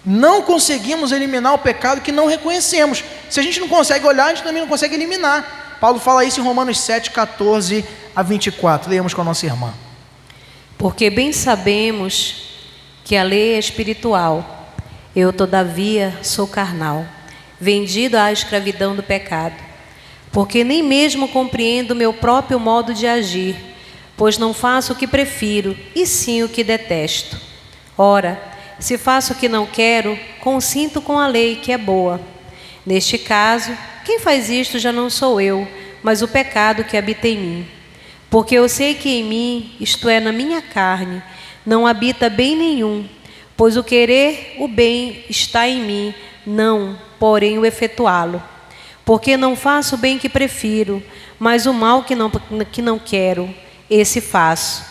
Não conseguimos eliminar o pecado que não reconhecemos. Se a gente não consegue olhar, a gente também não consegue eliminar. Paulo fala isso em Romanos 7, 14 a 24. Leamos com a nossa irmã. Porque bem sabemos que a lei é espiritual, eu todavia sou carnal, vendido à escravidão do pecado, porque nem mesmo compreendo o meu próprio modo de agir, pois não faço o que prefiro, e sim o que detesto. Ora, se faço o que não quero, consinto com a lei que é boa. Neste caso, quem faz isto já não sou eu, mas o pecado que habita em mim. Porque eu sei que em mim, isto é, na minha carne, não habita bem nenhum, pois o querer o bem está em mim, não, porém, o efetuá-lo. Porque não faço o bem que prefiro, mas o mal que não quero, esse faço.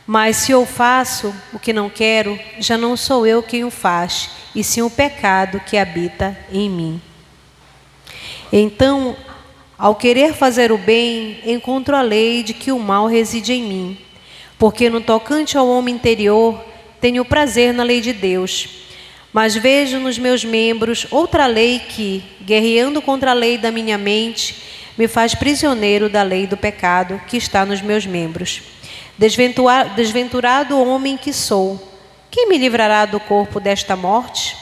Mas se eu faço o que não quero, já não sou eu quem o faz, e sim o pecado que habita em mim. Então, ao querer fazer o bem, encontro a lei de que o mal reside em mim. Porque no tocante ao homem interior, tenho prazer na lei de Deus. Mas vejo nos meus membros outra lei que, guerreando contra a lei da minha mente, me faz prisioneiro da lei do pecado que está nos meus membros. Desventurado homem que sou, quem me livrará do corpo desta morte?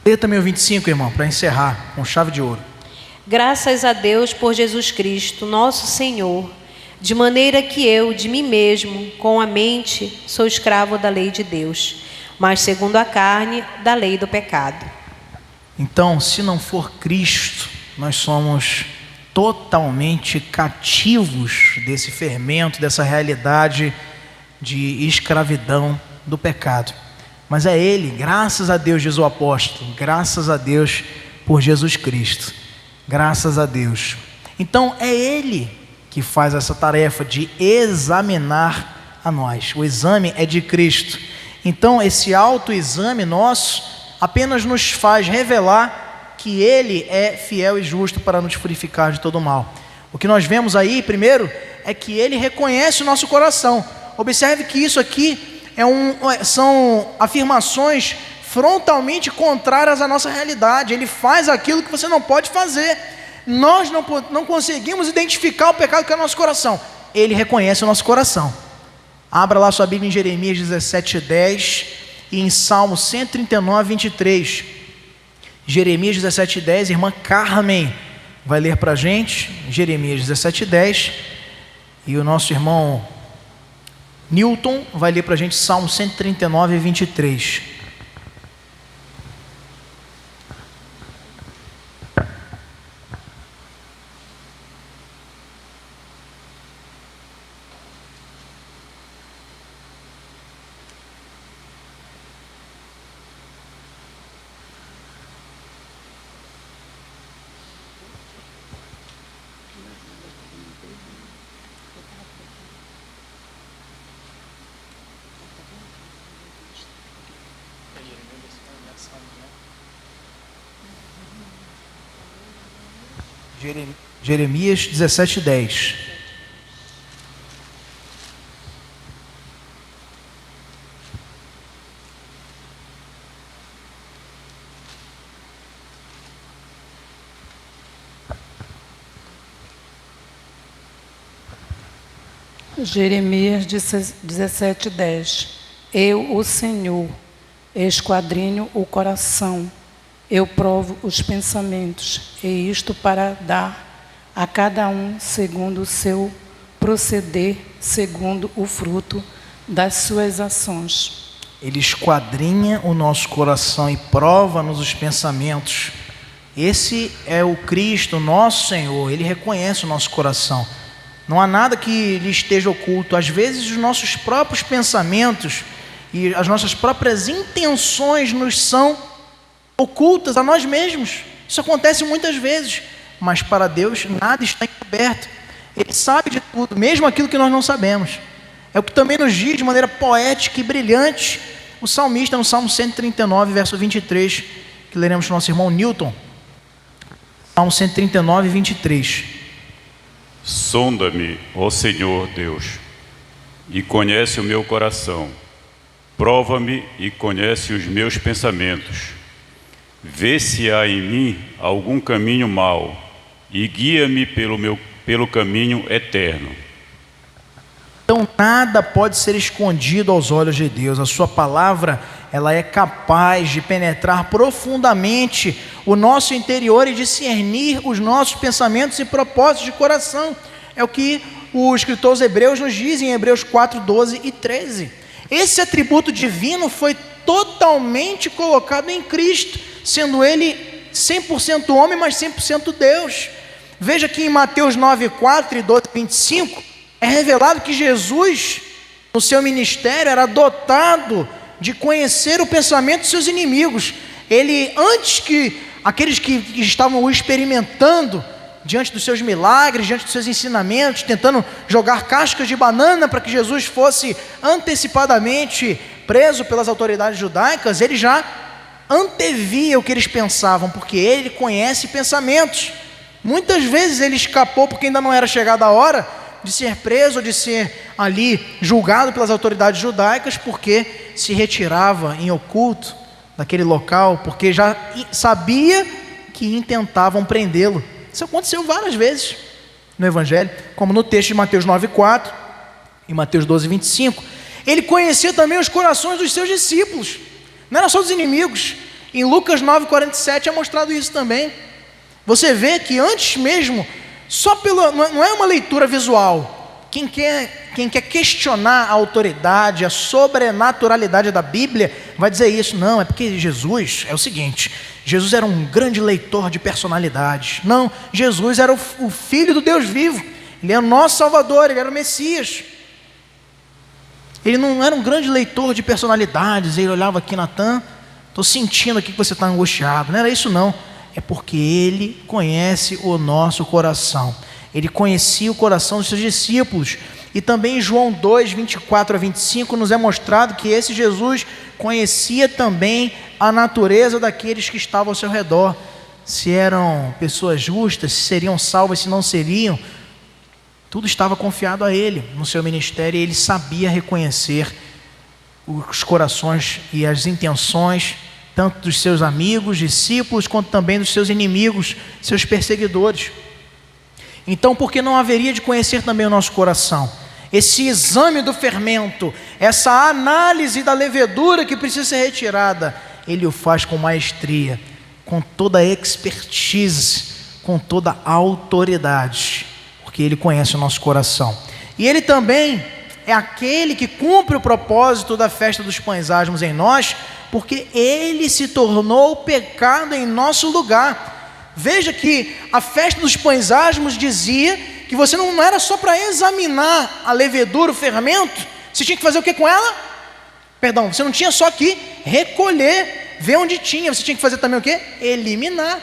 Lê também o 25, irmão, para encerrar com chave de ouro. Graças a Deus por Jesus Cristo, nosso Senhor, de maneira que eu, de mim mesmo, com a mente, sou escravo da lei de Deus, mas segundo a carne, da lei do pecado. Então, se não for Cristo, nós somos totalmente cativos desse fermento, dessa realidade de escravidão do pecado. Mas é Ele, graças a Deus, diz o apóstolo, graças a Deus por Jesus Cristo, graças a Deus. Então é Ele que faz essa tarefa de examinar a nós. O exame é de Cristo. Então esse autoexame nosso apenas nos faz revelar que Ele é fiel e justo para nos purificar de todo o mal. O que nós vemos aí, primeiro, é que Ele reconhece o nosso coração. Observe que isso aqui são afirmações frontalmente contrárias à nossa realidade. Ele faz aquilo que você não pode fazer. Nós não conseguimos identificar o pecado que é no nosso coração. Ele reconhece o nosso coração. Abra lá sua Bíblia em Jeremias 17:10 e em Salmo 139, 23. Jeremias 17:10, irmã Carmen vai ler para a gente, Jeremias 17:10, e o nosso irmão Newton vai ler para a gente Salmo 139, 23. Jeremias 17:10. Jeremias 17:10. Eu, o Senhor, esquadrinho o coração, eu provo os pensamentos, e isto para dar a cada um segundo o seu proceder, segundo o fruto das suas ações. Ele esquadrinha o nosso coração e prova-nos os pensamentos, Esse é o Cristo, nosso Senhor. Ele reconhece o nosso coração. Não há nada que lhe esteja oculto. Às vezes os nossos próprios pensamentos e as nossas próprias intenções nos são ocultas a nós mesmos. Isso acontece muitas vezes, mas para Deus nada está encoberto. Ele sabe de tudo, mesmo aquilo que nós não sabemos. É o que também nos diz de maneira poética e brilhante o salmista no Salmo 139, verso 23, que leremos com o nosso irmão Newton. Salmo 139, 23. Sonda-me, ó Senhor Deus, e conhece o meu coração. Prova-me e conhece os meus pensamentos. Vê se há em mim algum caminho mau e guia-me pelo caminho eterno. Então nada pode ser escondido aos olhos de Deus. A sua palavra, ela é capaz de penetrar profundamente o nosso interior e discernir os nossos pensamentos e propósitos de coração. É o que o escritor aos Hebreus nos diz em Hebreus 4, 12 e 13. Esse atributo divino foi totalmente colocado em Cristo, sendo ele 100% homem, mas 100% Deus. Veja que em Mateus 9, 4 e 12, 25, é revelado que Jesus, no seu ministério, era dotado de conhecer o pensamento dos seus inimigos. Ele, antes que aqueles que estavam o experimentando, diante dos seus milagres, diante dos seus ensinamentos, tentando jogar cascas de banana para que Jesus fosse antecipadamente preso pelas autoridades judaicas, ele já antevia o que eles pensavam, porque ele conhece pensamentos. Muitas vezes ele escapou porque ainda não era chegada a hora de ser preso, ou de ser ali julgado pelas autoridades judaicas, porque se retirava em oculto daquele local, porque já sabia que intentavam prendê-lo. Isso aconteceu várias vezes no Evangelho, como no texto de Mateus 9,4 e Mateus 12,25. Ele conhecia também os corações dos seus discípulos, não era só dos inimigos. Em Lucas 9,47 é mostrado isso também. Você vê que antes mesmo, não é uma leitura visual. Quem quer questionar a autoridade, a sobrenaturalidade da Bíblia, vai dizer isso. Não, é porque Jesus, é o seguinte, Jesus era um grande leitor de personalidades. Não, Jesus era o Filho do Deus vivo. Ele era o nosso Salvador, ele era o Messias. Ele não era um grande leitor de personalidades. Ele olhava aqui, Natan, estou sentindo aqui que você está angustiado. Não era isso não. É porque ele conhece o nosso coração. Ele conhecia o coração dos seus discípulos. E também em João 2, 24 a 25, nos é mostrado que esse Jesus conhecia também a natureza daqueles que estavam ao seu redor. Se eram pessoas justas, se seriam salvas, se não seriam. Tudo estava confiado a ele no seu ministério, e ele sabia reconhecer os corações e as intenções, tanto dos seus amigos, discípulos, quanto também dos seus inimigos, seus perseguidores. Então, por que não haveria de conhecer também o nosso coração? Esse exame do fermento, essa análise da levedura que precisa ser retirada, ele o faz com maestria, com toda a expertise, com toda a autoridade, porque ele conhece o nosso coração. E ele também é aquele que cumpre o propósito da festa dos pães asmos em nós, porque ele se tornou pecado em nosso lugar. Veja que a festa dos pães asmos dizia que você não era só para examinar a levedura, o fermento, você tinha que fazer o que com ela? Perdão, você não tinha só que recolher, ver onde tinha, você tinha que fazer também o que? Eliminar.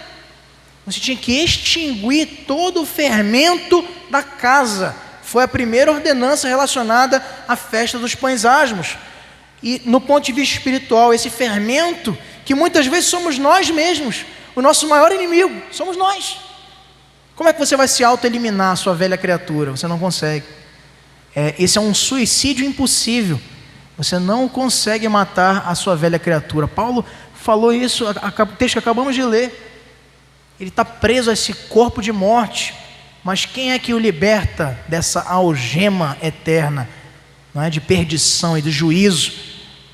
Você tinha que extinguir todo o fermento da casa. Foi a primeira ordenança relacionada à festa dos pães asmos. E no ponto de vista espiritual, esse fermento, que muitas vezes somos nós mesmos, o nosso maior inimigo, somos nós. Como é que você vai se auto-eliminar a sua velha criatura? Você não consegue. Esse é um suicídio impossível. Você não consegue matar a sua velha criatura. Paulo falou isso, o texto que acabamos de ler. Ele está preso a esse corpo de morte. Mas quem é que o liberta dessa algema eterna, não é, de perdição e de juízo?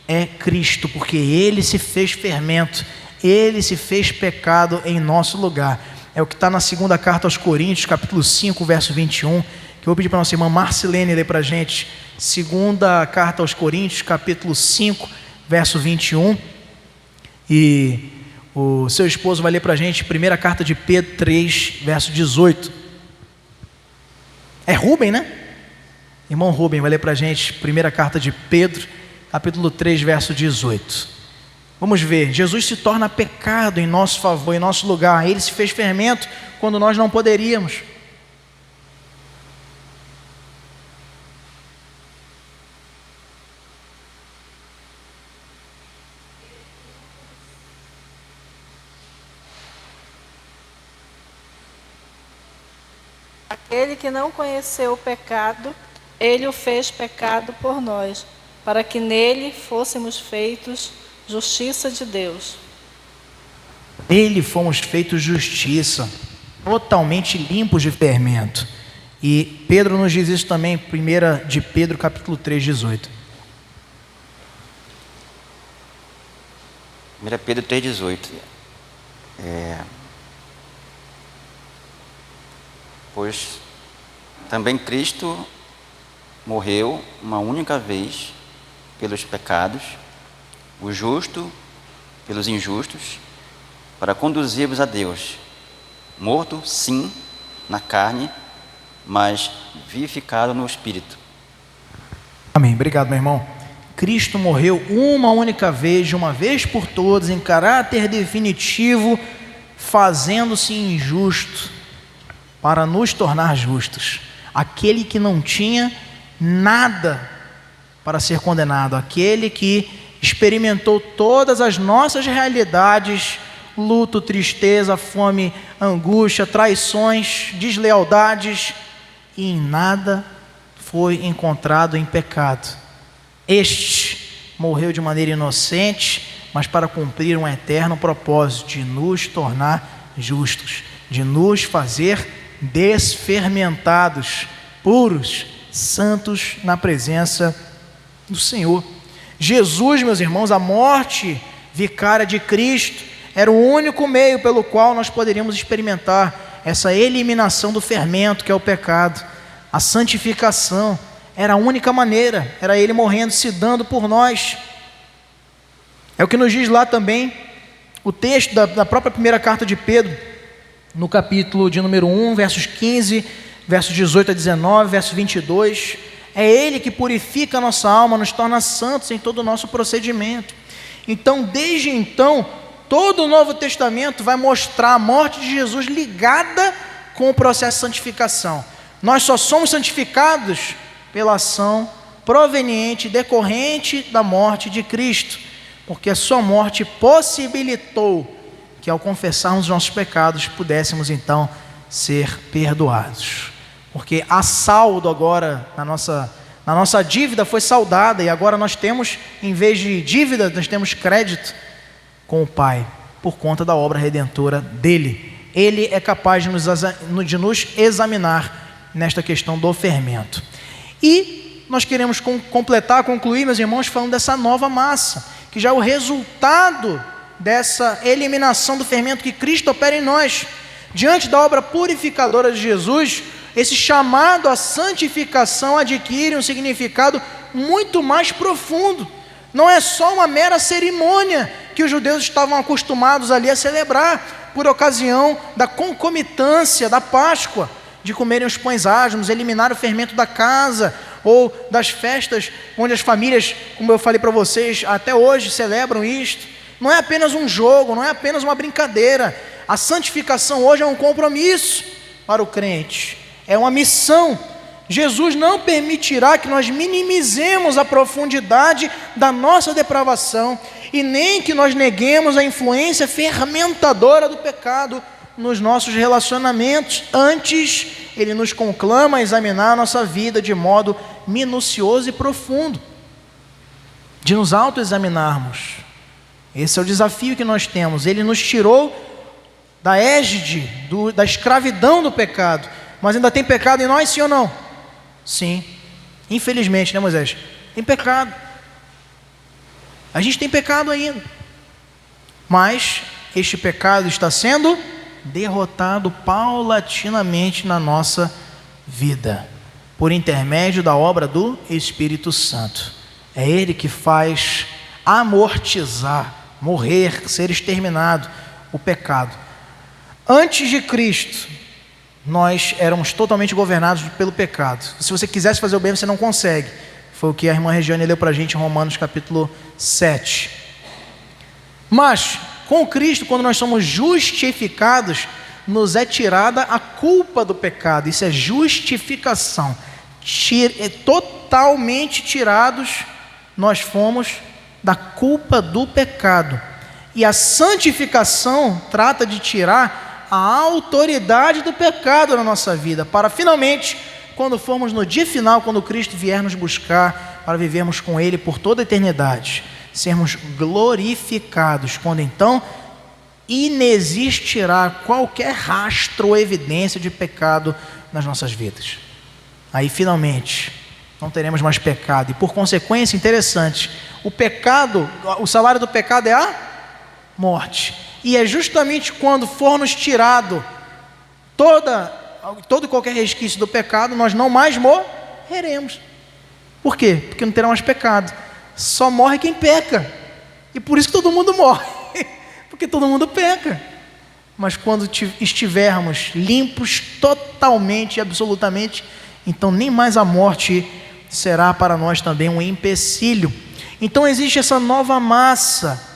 É Cristo, porque Ele se fez fermento, Ele se fez pecado em nosso lugar. É o que está na segunda carta aos Coríntios, capítulo 5, verso 21, que eu vou pedir para a nossa irmã Marcilene ler para a gente. Segunda carta aos Coríntios, capítulo 5, verso 21. E O seu esposo vai ler para a gente, primeira carta de Pedro 3, verso 18. É Rubem, né? Irmão Rubem vai ler para a gente, primeira carta de Pedro, capítulo 3, verso 18. Vamos ver, Jesus se torna pecado em nosso favor, em nosso lugar. Ele se fez fermento quando nós não poderíamos. Aquele que não conheceu o pecado, ele o fez pecado por nós, para que nele fôssemos feitos justiça de Deus. Nele fomos feitos justiça, totalmente limpos de fermento. E Pedro nos diz isso também, 1 de Pedro, capítulo 3, 18. 1 Pedro 3, 18. Pois também Cristo morreu uma única vez pelos pecados, o justo pelos injustos, para conduzir-vos a Deus, morto, sim, na carne, mas vivificado no Espírito. Amém. Obrigado, meu irmão. Cristo morreu uma única vez, de uma vez por todas, em caráter definitivo, fazendo-se injusto, para nos tornar justos. Aquele que não tinha nada para ser condenado, aquele que experimentou todas as nossas realidades, luto, tristeza, fome, angústia, traições, deslealdades, e em nada foi encontrado em pecado. Este morreu de maneira inocente, mas para cumprir um eterno propósito de nos tornar justos, de nos fazer desfermentados, puros, santos na presença do Senhor. Jesus, meus irmãos, a morte vicária de Cristo era o único meio pelo qual nós poderíamos experimentar essa eliminação do fermento que é o pecado. A santificação era a única maneira, era Ele morrendo, se dando por nós. É o que nos diz lá também o texto da própria primeira carta de Pedro, no capítulo de número 1, versos 15, versos 18 a 19, verso 22, é Ele que purifica a nossa alma, nos torna santos em todo o nosso procedimento. Então, desde então, todo o Novo Testamento vai mostrar a morte de Jesus ligada com o processo de santificação. Nós só somos santificados pela ação proveniente, decorrente da morte de Cristo, porque a sua morte possibilitou que ao confessarmos os nossos pecados, pudéssemos então ser perdoados. Porque a saldo agora, na nossa dívida foi saldada, e agora nós temos, em vez de dívida, nós temos crédito com o Pai, por conta da obra redentora dEle. Ele é capaz de nos examinar nesta questão do fermento. E nós queremos concluir, meus irmãos, falando dessa nova massa, que já é o resultado dessa eliminação do fermento que Cristo opera em nós. Diante da obra purificadora de Jesus, esse chamado à santificação adquire um significado muito mais profundo. Não é só uma mera cerimônia que os judeus estavam acostumados ali a celebrar, por ocasião da concomitância da Páscoa, de comerem os pães asmos, eliminar o fermento da casa, ou das festas onde as famílias, como eu falei para vocês, até hoje celebram isto. Não é apenas um jogo, não é apenas uma brincadeira. A santificação hoje é um compromisso para o crente, é uma missão. Jesus não permitirá que nós minimizemos a profundidade da nossa depravação e nem que nós neguemos a influência fermentadora do pecado nos nossos relacionamentos. Antes, Ele nos conclama a examinar a nossa vida de modo minucioso e profundo, de nos autoexaminarmos. Esse é o desafio que nós temos. Ele nos tirou da égide, da escravidão do pecado, mas ainda tem pecado em nós, sim ou não? Sim, infelizmente, né, Moisés? Tem pecado. A gente tem pecado ainda, mas este pecado está sendo derrotado paulatinamente na nossa vida, por intermédio da obra do Espírito Santo. É Ele que faz amortizar, morrer, ser exterminado o pecado. Antes de Cristo, nós éramos totalmente governados pelo pecado. Se você quisesse fazer o bem, você não consegue. Foi o que a irmã Regiane leu para a gente em Romanos capítulo 7. Mas, com Cristo, quando nós somos justificados, nos é tirada a culpa do pecado. Isso é justificação. Totalmente tirados, nós fomos da culpa do pecado. E a santificação trata de tirar a autoridade do pecado na nossa vida, para finalmente, quando formos no dia final, quando Cristo vier nos buscar, para vivermos com Ele por toda a eternidade, sermos glorificados, quando então inexistirá qualquer rastro ou evidência de pecado nas nossas vidas. Aí finalmente não teremos mais pecado, e por consequência, interessante, o pecado, o salário do pecado é a morte, e é justamente quando for nos tirado todo e qualquer resquício do pecado, nós não mais morreremos. Por quê? Porque não terá mais pecado. Só morre quem peca, e por isso que todo mundo morre, porque todo mundo peca. Mas quando estivermos limpos totalmente e absolutamente, então nem mais a morte será para nós também um empecilho. Então existe essa nova massa.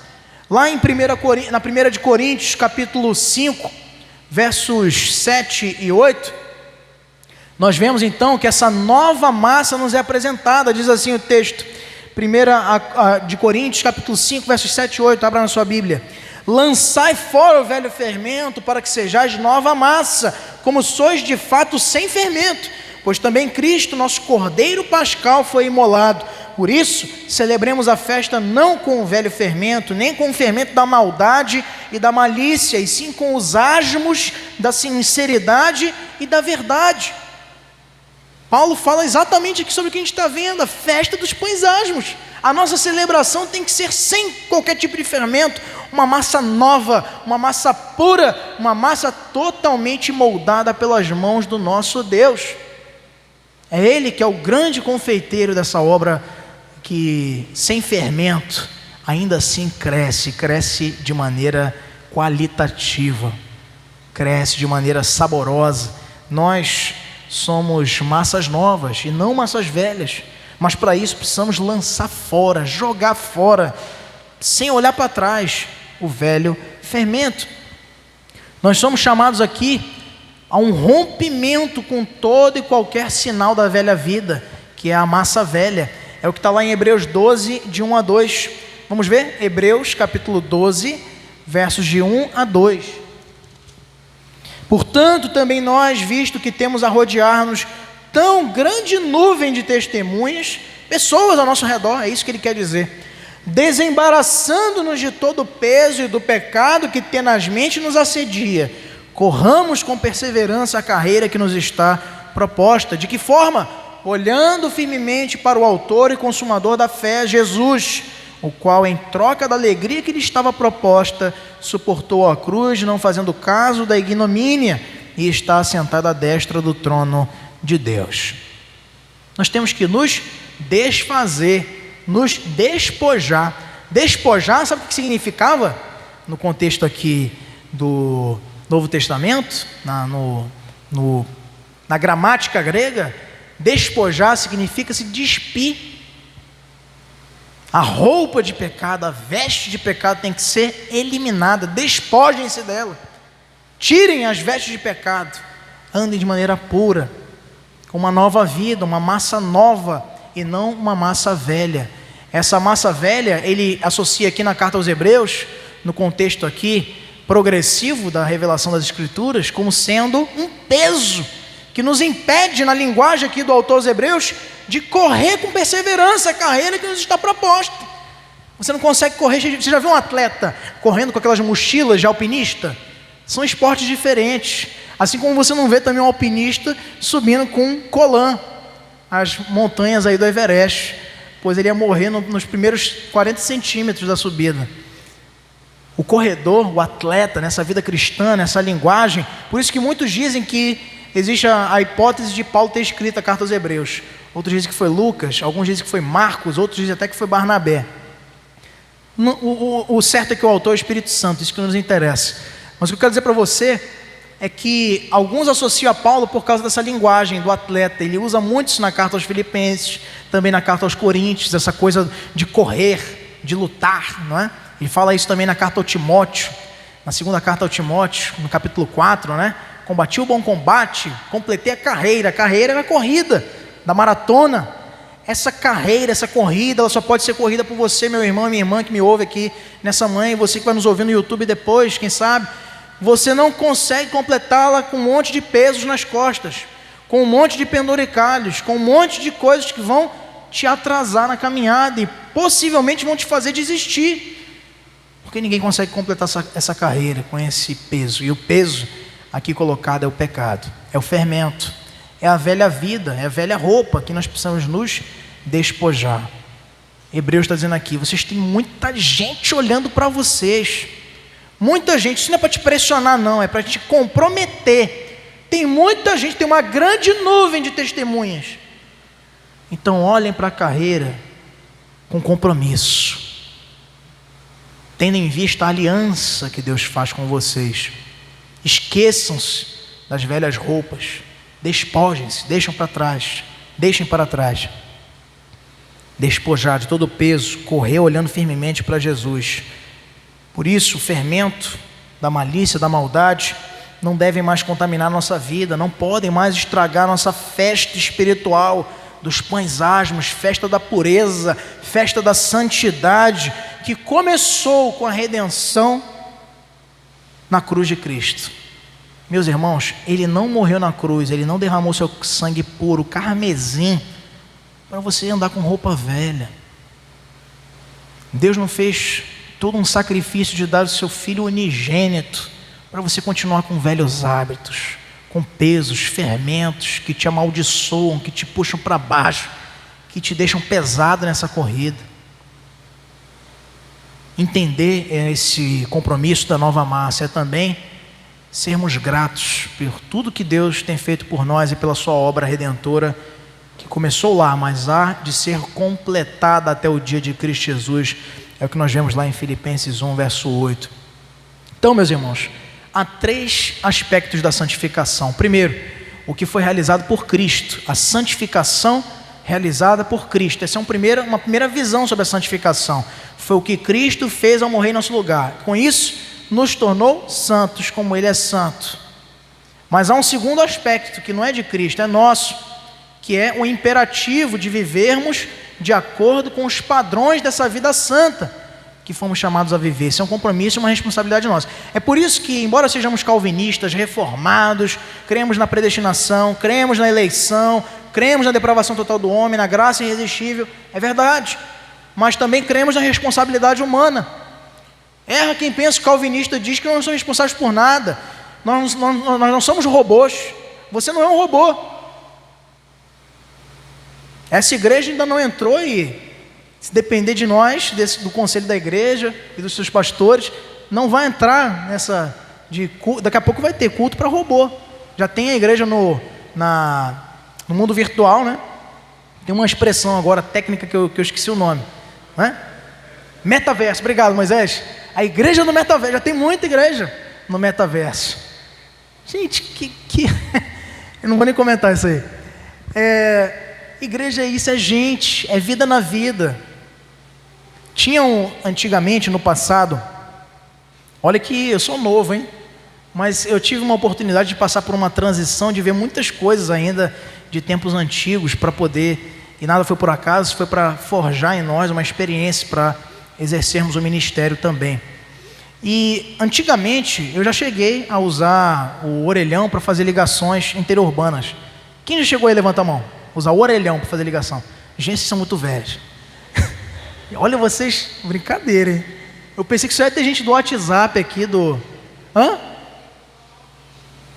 Lá na 1 de Coríntios, capítulo 5, versos 7 e 8, nós vemos então que essa nova massa nos é apresentada. Diz assim o texto, 1 de Coríntios, capítulo 5, versos 7 e 8, abra na sua Bíblia. Lançai fora o velho fermento, para que sejais nova massa, como sois de fato sem fermento, pois também Cristo, nosso Cordeiro Pascal, foi imolado. Por isso, celebremos a festa não com o velho fermento, nem com o fermento da maldade e da malícia, e sim com os asmos da sinceridade e da verdade. Paulo fala exatamente aqui sobre o que a gente está vendo, a festa dos pães asmos. A nossa celebração tem que ser sem qualquer tipo de fermento, uma massa nova, uma massa pura, uma massa totalmente moldada pelas mãos do nosso Deus. É Ele que é o grande confeiteiro dessa obra, que sem fermento ainda assim cresce de maneira qualitativa, cresce de maneira saborosa. Nós somos massas novas e não massas velhas, mas para isso precisamos lançar fora, jogar fora, sem olhar para trás, o velho fermento. Nós somos chamados aqui a um rompimento com todo e qualquer sinal da velha vida, que é a massa velha. É o que está lá em Hebreus 12, de 1 a 2. Vamos ver? Hebreus capítulo 12, versos de 1 a 2. Portanto, também nós, visto que temos a rodear-nos tão grande nuvem de testemunhas, pessoas ao nosso redor, é isso que ele quer dizer, desembaraçando-nos de todo o peso e do pecado que tenazmente nos assedia, corramos com perseverança a carreira que nos está proposta. De que forma? Olhando firmemente para o autor e consumador da fé, Jesus, o qual, em troca da alegria que lhe estava proposta, suportou a cruz, não fazendo caso da ignomínia, e está assentado à destra do trono de Deus. Nós temos que nos desfazer, nos despojar. Despojar, sabe o que significava? No contexto aqui do Novo Testamento, na gramática grega, despojar significa se despir. A roupa de pecado, a veste de pecado tem que ser eliminada. Despojem-se dela. Tirem as vestes de pecado. Andem de maneira pura, com uma nova vida, uma massa nova e não uma massa velha. Essa massa velha, ele associa aqui na carta aos Hebreus, no contexto aqui progressivo da revelação das Escrituras, como sendo um peso que nos impede, na linguagem aqui do autor aos Hebreus, de correr com perseverança a carreira que nos está proposta. Você não consegue correr. Você já viu um atleta correndo com aquelas mochilas de alpinista? São esportes diferentes. Assim como você não vê também um alpinista subindo com colã as montanhas aí do Everest, pois ele ia morrer nos primeiros 40 centímetros da subida. O corredor, o atleta, nessa vida cristã, nessa linguagem, por isso que muitos dizem que existe a hipótese de Paulo ter escrito a carta aos Hebreus. Outros dizem que foi Lucas, alguns dizem que foi Marcos, outros dizem até que foi Barnabé. O certo é que o autor é o Espírito Santo, isso que nos interessa. Mas o que eu quero dizer para você é que alguns associam a Paulo por causa dessa linguagem do atleta. Ele usa muito isso na carta aos Filipenses, também na carta aos Coríntios, essa coisa de correr, de lutar, não é? Ele fala isso também na carta ao Timóteo, na segunda carta ao Timóteo, no capítulo 4, né? Combati o bom combate, completei a carreira. A carreira é a corrida da maratona. Essa carreira, essa corrida, ela só pode ser corrida por você, meu irmão e minha irmã que me ouve aqui nessa manhã, e você que vai nos ouvir no YouTube depois, quem sabe. Você não consegue completá-la com um monte de pesos nas costas, com um monte de penduricalhos, com um monte de coisas que vão te atrasar na caminhada e possivelmente vão te fazer desistir. Porque ninguém consegue completar essa carreira com esse peso. E o peso aqui colocado é o pecado, é o fermento, é a velha vida, é a velha roupa que nós precisamos nos despojar. Hebreus está dizendo aqui, vocês têm muita gente olhando para vocês. Muita gente, isso não é para te pressionar não, é para te comprometer. Tem muita gente, tem uma grande nuvem de testemunhas. Então olhem para a carreira com compromisso. Tendo em vista a aliança que Deus faz com vocês. Esqueçam-se das velhas roupas. Despojem-se, deixem para trás. Despojar de todo o peso, correr olhando firmemente para Jesus. Por isso, o fermento da malícia, da maldade, não devem mais contaminar nossa vida, não podem mais estragar nossa festa espiritual dos pães asmos, festa da pureza, festa da santidade, que começou com a redenção na cruz de Cristo. Meus irmãos, Ele não morreu na cruz, Ele não derramou seu sangue puro, carmesim, para você andar com roupa velha. Deus não fez todo um sacrifício de dar o seu Filho unigênito para você continuar com velhos hábitos, com pesos, fermentos que te amaldiçoam, que te puxam para baixo, que te deixam pesado nessa corrida. Entender esse compromisso da Nova Massa é também sermos gratos por tudo que Deus tem feito por nós e pela sua obra redentora, que começou lá, mas há de ser completada até o dia de Cristo Jesus. É o que nós vemos lá em Filipenses 1, verso 8. Então, meus irmãos, há 3 aspectos da santificação. Primeiro, o que foi realizado por Cristo, a santificação realizada por Cristo. Essa é uma primeira visão sobre a santificação. Foi o que Cristo fez ao morrer em nosso lugar. Com isso, nos tornou santos, como Ele é santo. Mas há um segundo aspecto, que não é de Cristo, é nosso, que é o imperativo de vivermos de acordo com os padrões dessa vida santa que fomos chamados a viver. Isso é um compromisso e uma responsabilidade nossa. É por isso que, embora sejamos calvinistas, reformados, cremos na predestinação, cremos na eleição, cremos na depravação total do homem, na graça irresistível, é verdade, mas também cremos na responsabilidade humana. Erra quem pensa que o calvinista diz que nós não somos responsáveis por nada, nós não somos robôs. Você não é um robô. Essa igreja ainda não entrou e, se depender de nós, do conselho da igreja e dos seus pastores, não vai entrar nessa de culto. Daqui a pouco vai ter culto para robô. Já tem a igreja no mundo virtual, né? Tem uma expressão agora técnica que eu esqueci o nome, né? Metaverso. Obrigado, Moisés. A igreja no metaverso. Já tem muita igreja no metaverso. Gente, eu não vou nem comentar isso aí. Igreja é isso, é gente, é vida na vida. Tinham antigamente, no passado, olha que eu sou novo, hein? Mas eu tive uma oportunidade de passar por uma transição, de ver muitas coisas ainda de tempos antigos para poder, e nada foi por acaso, foi para forjar em nós uma experiência para exercermos o ministério também. E antigamente eu já cheguei a usar o orelhão para fazer ligações interurbanas. Quem já chegou aí? Levanta a mão. Usar o orelhão para fazer ligação. Gente, vocês são muito velhos. Olha vocês, brincadeira, hein? Eu pensei que só ia ter gente do WhatsApp aqui,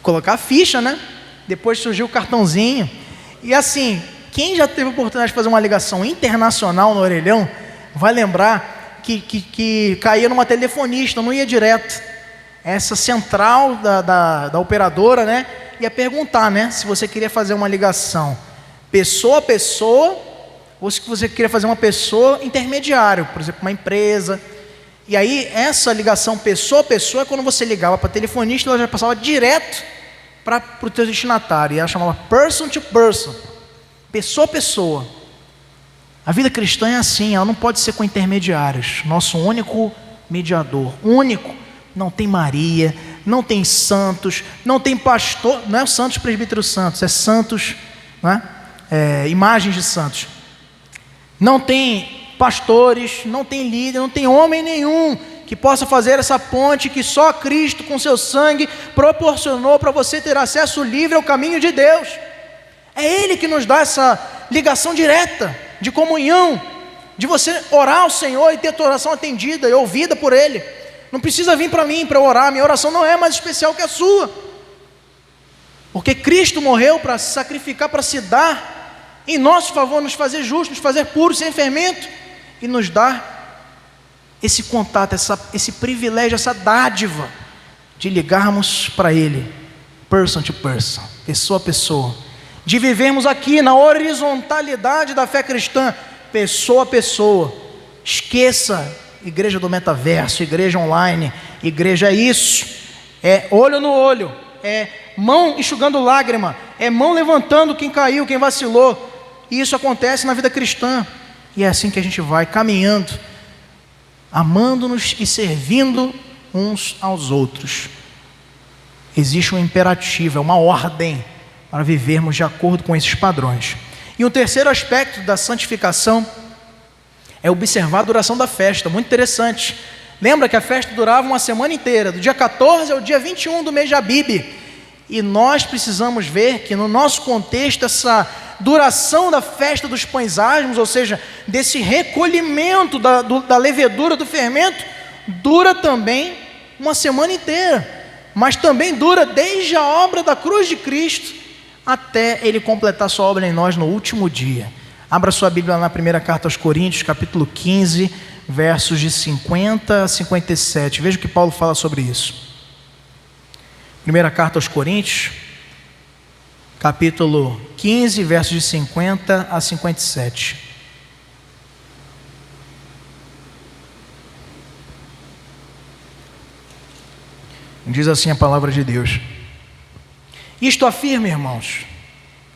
colocar a ficha, né? Depois surgiu o cartãozinho. E assim, quem já teve a oportunidade de fazer uma ligação internacional no orelhão, vai lembrar que caía numa telefonista, não ia direto. Essa central da operadora, né? Ia perguntar, né? Se você queria fazer uma ligação pessoa a pessoa, ou se você queria fazer uma pessoa intermediário, por exemplo, uma empresa. E aí, essa ligação pessoa a pessoa é quando você ligava para a telefonista, ela já passava direto para o teu destinatário. E ela chamava person to person, pessoa a pessoa. A vida cristã é assim, ela não pode ser com intermediários. Nosso único mediador, único. Não tem Maria, não tem santos, não tem pastor, não é o Santos Presbítero Santos, é santos, não é? Imagens de santos. Não tem pastores, não tem líder, não tem homem nenhum que possa fazer essa ponte que só Cristo com seu sangue proporcionou para você ter acesso livre ao caminho de Deus. É Ele que nos dá essa ligação direta, de comunhão, de você orar ao Senhor e ter a tua oração atendida e ouvida por Ele. Não precisa vir para mim para orar, minha oração não é mais especial que a sua, porque Cristo morreu para se sacrificar, para se dar em nosso favor, nos fazer justos, nos fazer puros, sem fermento, e nos dar esse contato, esse privilégio, essa dádiva de ligarmos para Ele, person to person, pessoa a pessoa, de vivermos aqui na horizontalidade da fé cristã, pessoa a pessoa. Esqueça igreja do metaverso, igreja online. Igreja é isso, é olho no olho, é mão enxugando lágrima, é mão levantando quem caiu, quem vacilou. E isso acontece na vida cristã, e é assim que a gente vai caminhando, amando-nos e servindo uns aos outros. Existe um imperativo, é uma ordem para vivermos de acordo com esses padrões. E o terceiro aspecto da santificação é observar a duração da festa. Muito interessante. Lembra que a festa durava uma semana inteira, do dia 14 ao dia 21 do mês de Abib. E nós precisamos ver que no nosso contexto, essa duração da festa dos pães asmos, ou seja, desse recolhimento da levedura, do fermento, dura também uma semana inteira. Mas também dura desde a obra da cruz de Cristo até Ele completar sua obra em nós no último dia. Abra sua Bíblia na primeira carta aos Coríntios, capítulo 15, versos de 50 a 57. Veja o que Paulo fala sobre isso. Primeira carta aos Coríntios, capítulo 15, versos de 50 a 57. Diz assim a palavra de Deus: isto afirma, irmãos,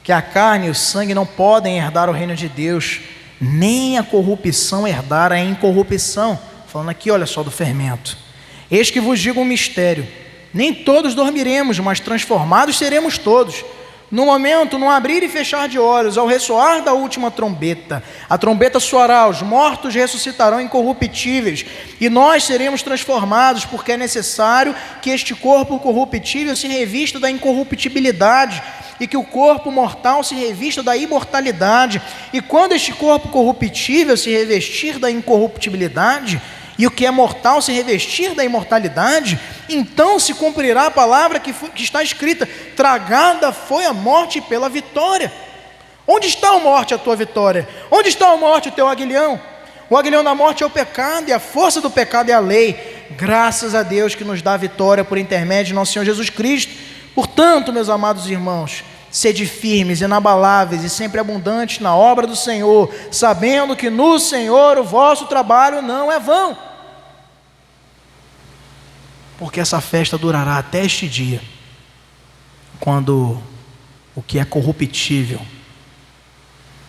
que a carne e o sangue não podem herdar o reino de Deus, nem a corrupção herdar a incorrupção. Falando aqui, olha só, do fermento. Eis que vos digo um mistério: nem todos dormiremos, mas transformados seremos todos. No momento, no abrir e fechar de olhos, ao ressoar da última trombeta, a trombeta soará, os mortos ressuscitarão incorruptíveis, e nós seremos transformados, porque é necessário que este corpo corruptível se revista da incorruptibilidade, e que o corpo mortal se revista da imortalidade. E quando este corpo corruptível se revestir da incorruptibilidade, e o que é mortal se revestir da imortalidade, então se cumprirá a palavra que está escrita: tragada foi a morte pela vitória. Onde está a morte, a tua vitória? Onde está a morte, o teu aguilhão? O aguilhão da morte é o pecado, e a força do pecado é a lei. Graças a Deus que nos dá a vitória por intermédio de nosso Senhor Jesus Cristo. Portanto, meus amados irmãos, sede firmes, inabaláveis e sempre abundantes na obra do Senhor, sabendo que no Senhor o vosso trabalho não é vão. Porque essa festa durará até este dia, quando o que é corruptível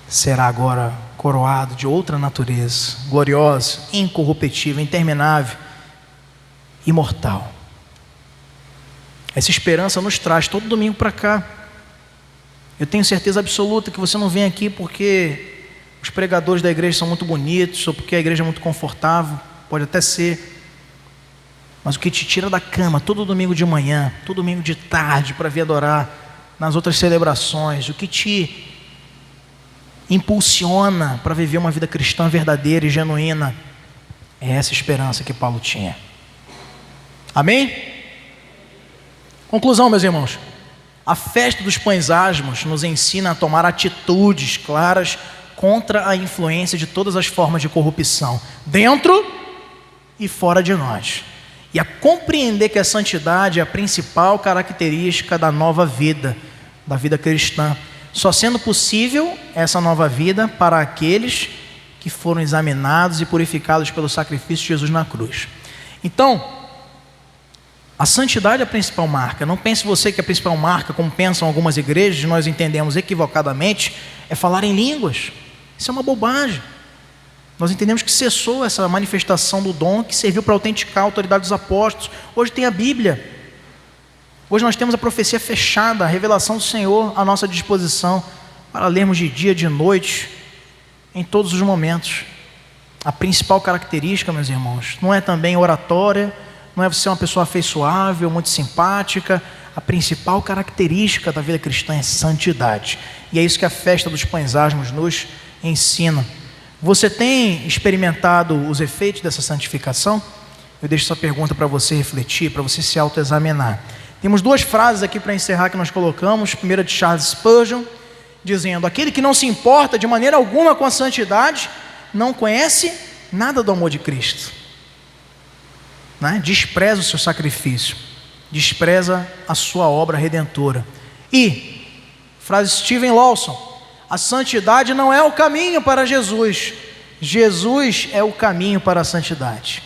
será agora coroado de outra natureza, gloriosa, incorruptível, interminável, imortal. Essa esperança nos traz todo domingo para cá. Eu tenho certeza absoluta que você não vem aqui porque os pregadores da igreja são muito bonitos, ou porque a igreja é muito confortável, pode até ser. Mas o que te tira da cama todo domingo de manhã, todo domingo de tarde para vir adorar nas outras celebrações, o que te impulsiona para viver uma vida cristã verdadeira e genuína, é essa esperança que Paulo tinha. Amém? Conclusão, meus irmãos. A festa dos pães asmos nos ensina a tomar atitudes claras contra a influência de todas as formas de corrupção, dentro e fora de nós. E a compreender que a santidade é a principal característica da nova vida, da vida cristã. Só sendo possível essa nova vida para aqueles que foram examinados e purificados pelo sacrifício de Jesus na cruz. Então, a santidade é a principal marca. Não pense você que a principal marca, como pensam algumas igrejas, nós entendemos equivocadamente, é falar em línguas. Isso é uma bobagem. Nós entendemos que cessou essa manifestação do dom que serviu para autenticar a autoridade dos apóstolos. Hoje tem a Bíblia. Hoje nós temos a profecia fechada, a revelação do Senhor à nossa disposição, para lermos de dia, de noite, em todos os momentos. A principal característica, meus irmãos, não é também oratória, não é você ser uma pessoa afeiçoável, muito simpática. A principal característica da vida cristã é santidade. E é isso que a festa dos pães asmos nos ensina. Você tem experimentado os efeitos dessa santificação? Eu deixo essa pergunta para você refletir, para você se autoexaminar. Temos duas frases aqui para encerrar que nós colocamos. A primeira de Charles Spurgeon, dizendo: aquele que não se importa de maneira alguma com a santidade, não conhece nada do amor de Cristo. Né? Despreza o seu sacrifício, despreza a sua obra redentora. E, frase Steven Lawson: a santidade não é o caminho para Jesus, Jesus é o caminho para a santidade.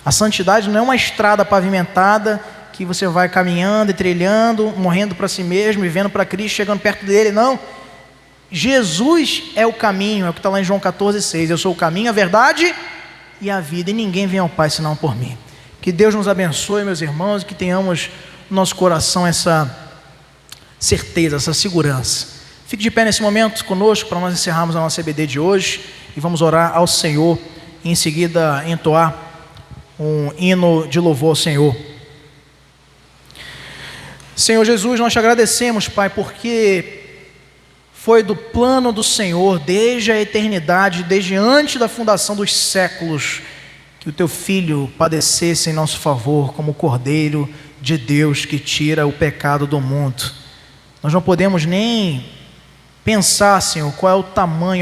A santidade não é uma estrada pavimentada que você vai caminhando e trilhando, morrendo para si mesmo, vivendo para Cristo, chegando perto dele. Não, Jesus é o caminho, é o que está lá em João 14,6. Eu sou o caminho, a verdade e a vida, e ninguém vem ao Pai senão por mim. Que Deus nos abençoe, meus irmãos, e que tenhamos no nosso coração essa certeza, essa segurança. Fique de pé nesse momento conosco para nós encerrarmos a nossa EBD de hoje e vamos orar ao Senhor e em seguida entoar um hino de louvor ao Senhor. Senhor Jesus, nós te agradecemos, Pai, porque foi do plano do Senhor desde a eternidade, desde antes da fundação dos séculos, que o teu Filho padecesse em nosso favor como o Cordeiro de Deus que tira o pecado do mundo. Nós não podemos nem pensar, Senhor, qual é o tamanho,